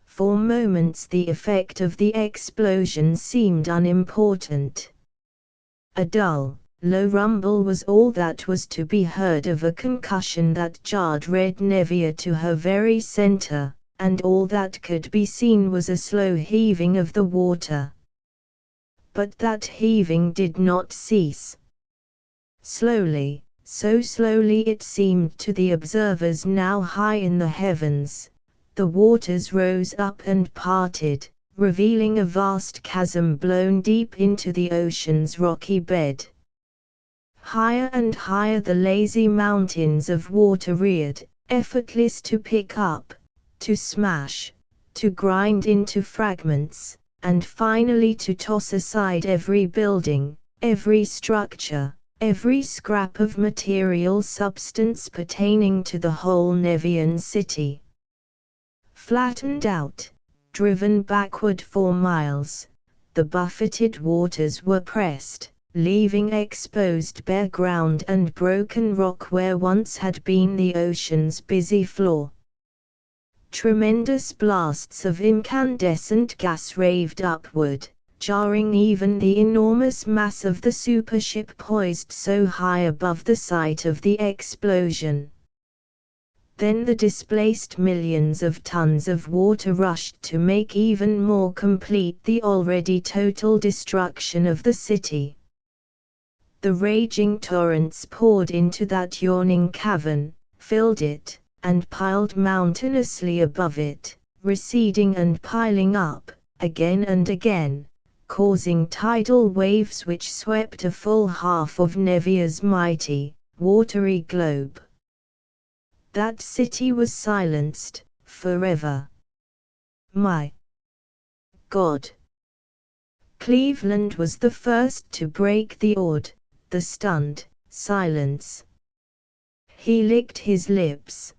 [SPEAKER 1] For moments the effect of the explosion seemed unimportant. A dull, low rumble was all that was to be heard of a concussion that jarred red Nevia to her very center, and all that could be seen was a slow heaving of the water. But that heaving did not cease. Slowly, so slowly it seemed to the observers now high in the heavens, the waters rose up and parted, revealing a vast chasm blown deep into the ocean's rocky bed. Higher and higher the lazy mountains of water reared, effortless to pick up, to smash, to grind into fragments, and finally to toss aside every building, every structure, every scrap of material substance pertaining to the whole Nevian city. Flattened out, driven backward for miles, the buffeted waters were pressed, leaving exposed bare ground and broken rock where once had been the ocean's busy floor. Tremendous blasts of incandescent gas raved upward, jarring even the enormous mass of the supership poised so high above the site of the explosion. Then the displaced millions of tons of water rushed to make even more complete the already total destruction of the city. The raging torrents poured into that yawning cavern, filled it, and piled mountainously above it, receding and piling up, again and again, causing tidal waves which swept a full half of Nevia's mighty, watery globe. That city was silenced, forever. My God! Cleveland was the first to break the awed, the stunned, silence. He licked his lips.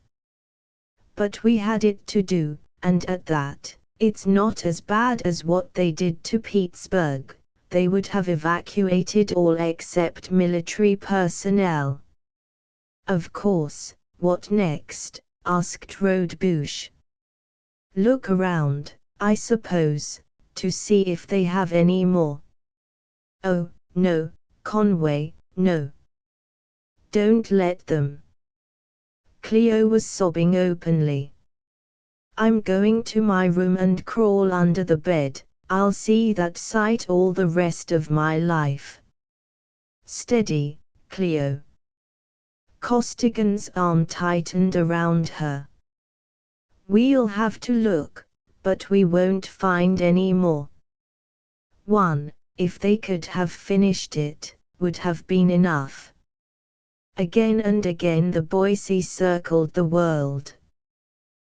[SPEAKER 1] But we had it to do, and at that, it's not as bad as what they did to Pittsburgh. They would have evacuated all except military personnel. Of course, what next? Asked Rodebush. Look around, I suppose, to see if they have any more. Oh, no, Conway, no. Don't let them. Cleo was sobbing openly. I'm going to my room and crawl under the bed. I'll see that sight all the rest of my life. Steady, Cleo. Costigan's arm tightened around her. We'll have to look, but we won't find any more. One, if they could have finished it, would have been enough. Again and again the Boise circled the world.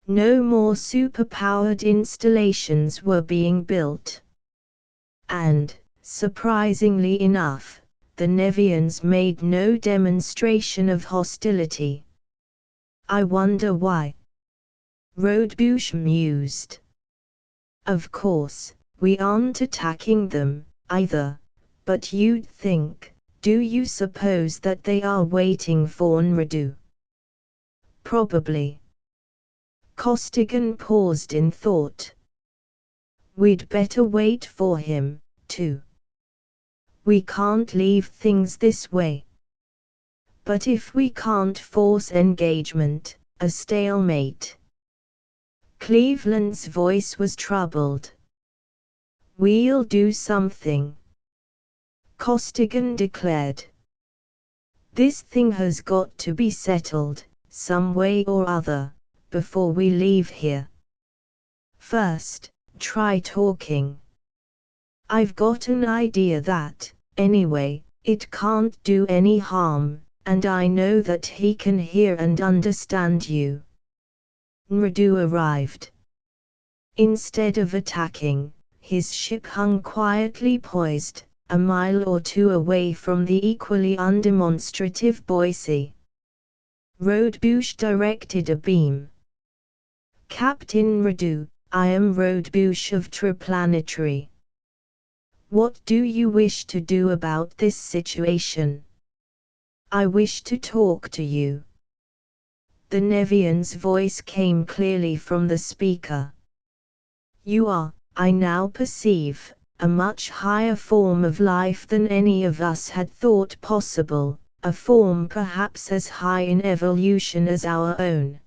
[SPEAKER 1] No more superpowered installations were being built. And, surprisingly enough, the Nevians made no demonstration of hostility. I wonder why. Rodebush mused. Of course, we aren't attacking them, either, but you'd think, do you suppose that they are waiting for Nradu? Probably. Costigan paused in thought. We'd better wait for him, too. We can't leave things this way. But if we can't force engagement, a stalemate. Cleveland's voice was troubled. We'll do something, Costigan declared. This thing has got to be settled, some way or other, before we leave here. First, try talking. I've got an idea that, anyway, it can't do any harm, and I know that he can hear and understand you. Nradu arrived. Instead of attacking, his ship hung quietly poised, a mile or two away from the equally undemonstrative Boise. Rodebush directed a beam. Captain Nradu, I am Rodebush of Triplanetary. What do you wish to do about this situation? I wish to talk to you. The Nevian's voice came clearly from the speaker. You are, I now perceive, a much higher form of life than any of us had thought possible, a form perhaps as high in evolution as our own.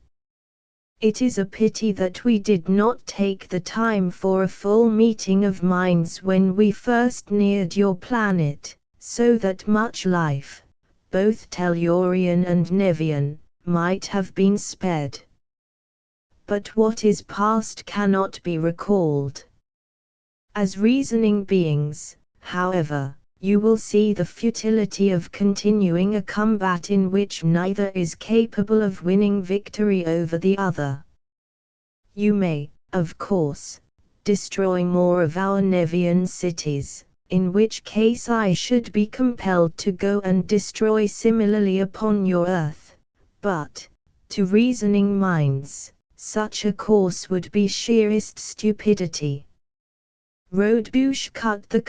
[SPEAKER 1] It is a pity that we did not take the time for a full meeting of minds when we first neared your planet, so that much life, both Tellurian and Nevian, might have been spared. But what is past cannot be recalled. As reasoning beings, however, you will see the futility of continuing a combat in which neither is capable of winning victory over the other. You may, of course, destroy more of our Nevian cities, in which case I should be compelled to go and destroy similarly upon your Earth, but, to reasoning minds, such a course would be sheerest stupidity. Rodebush cut the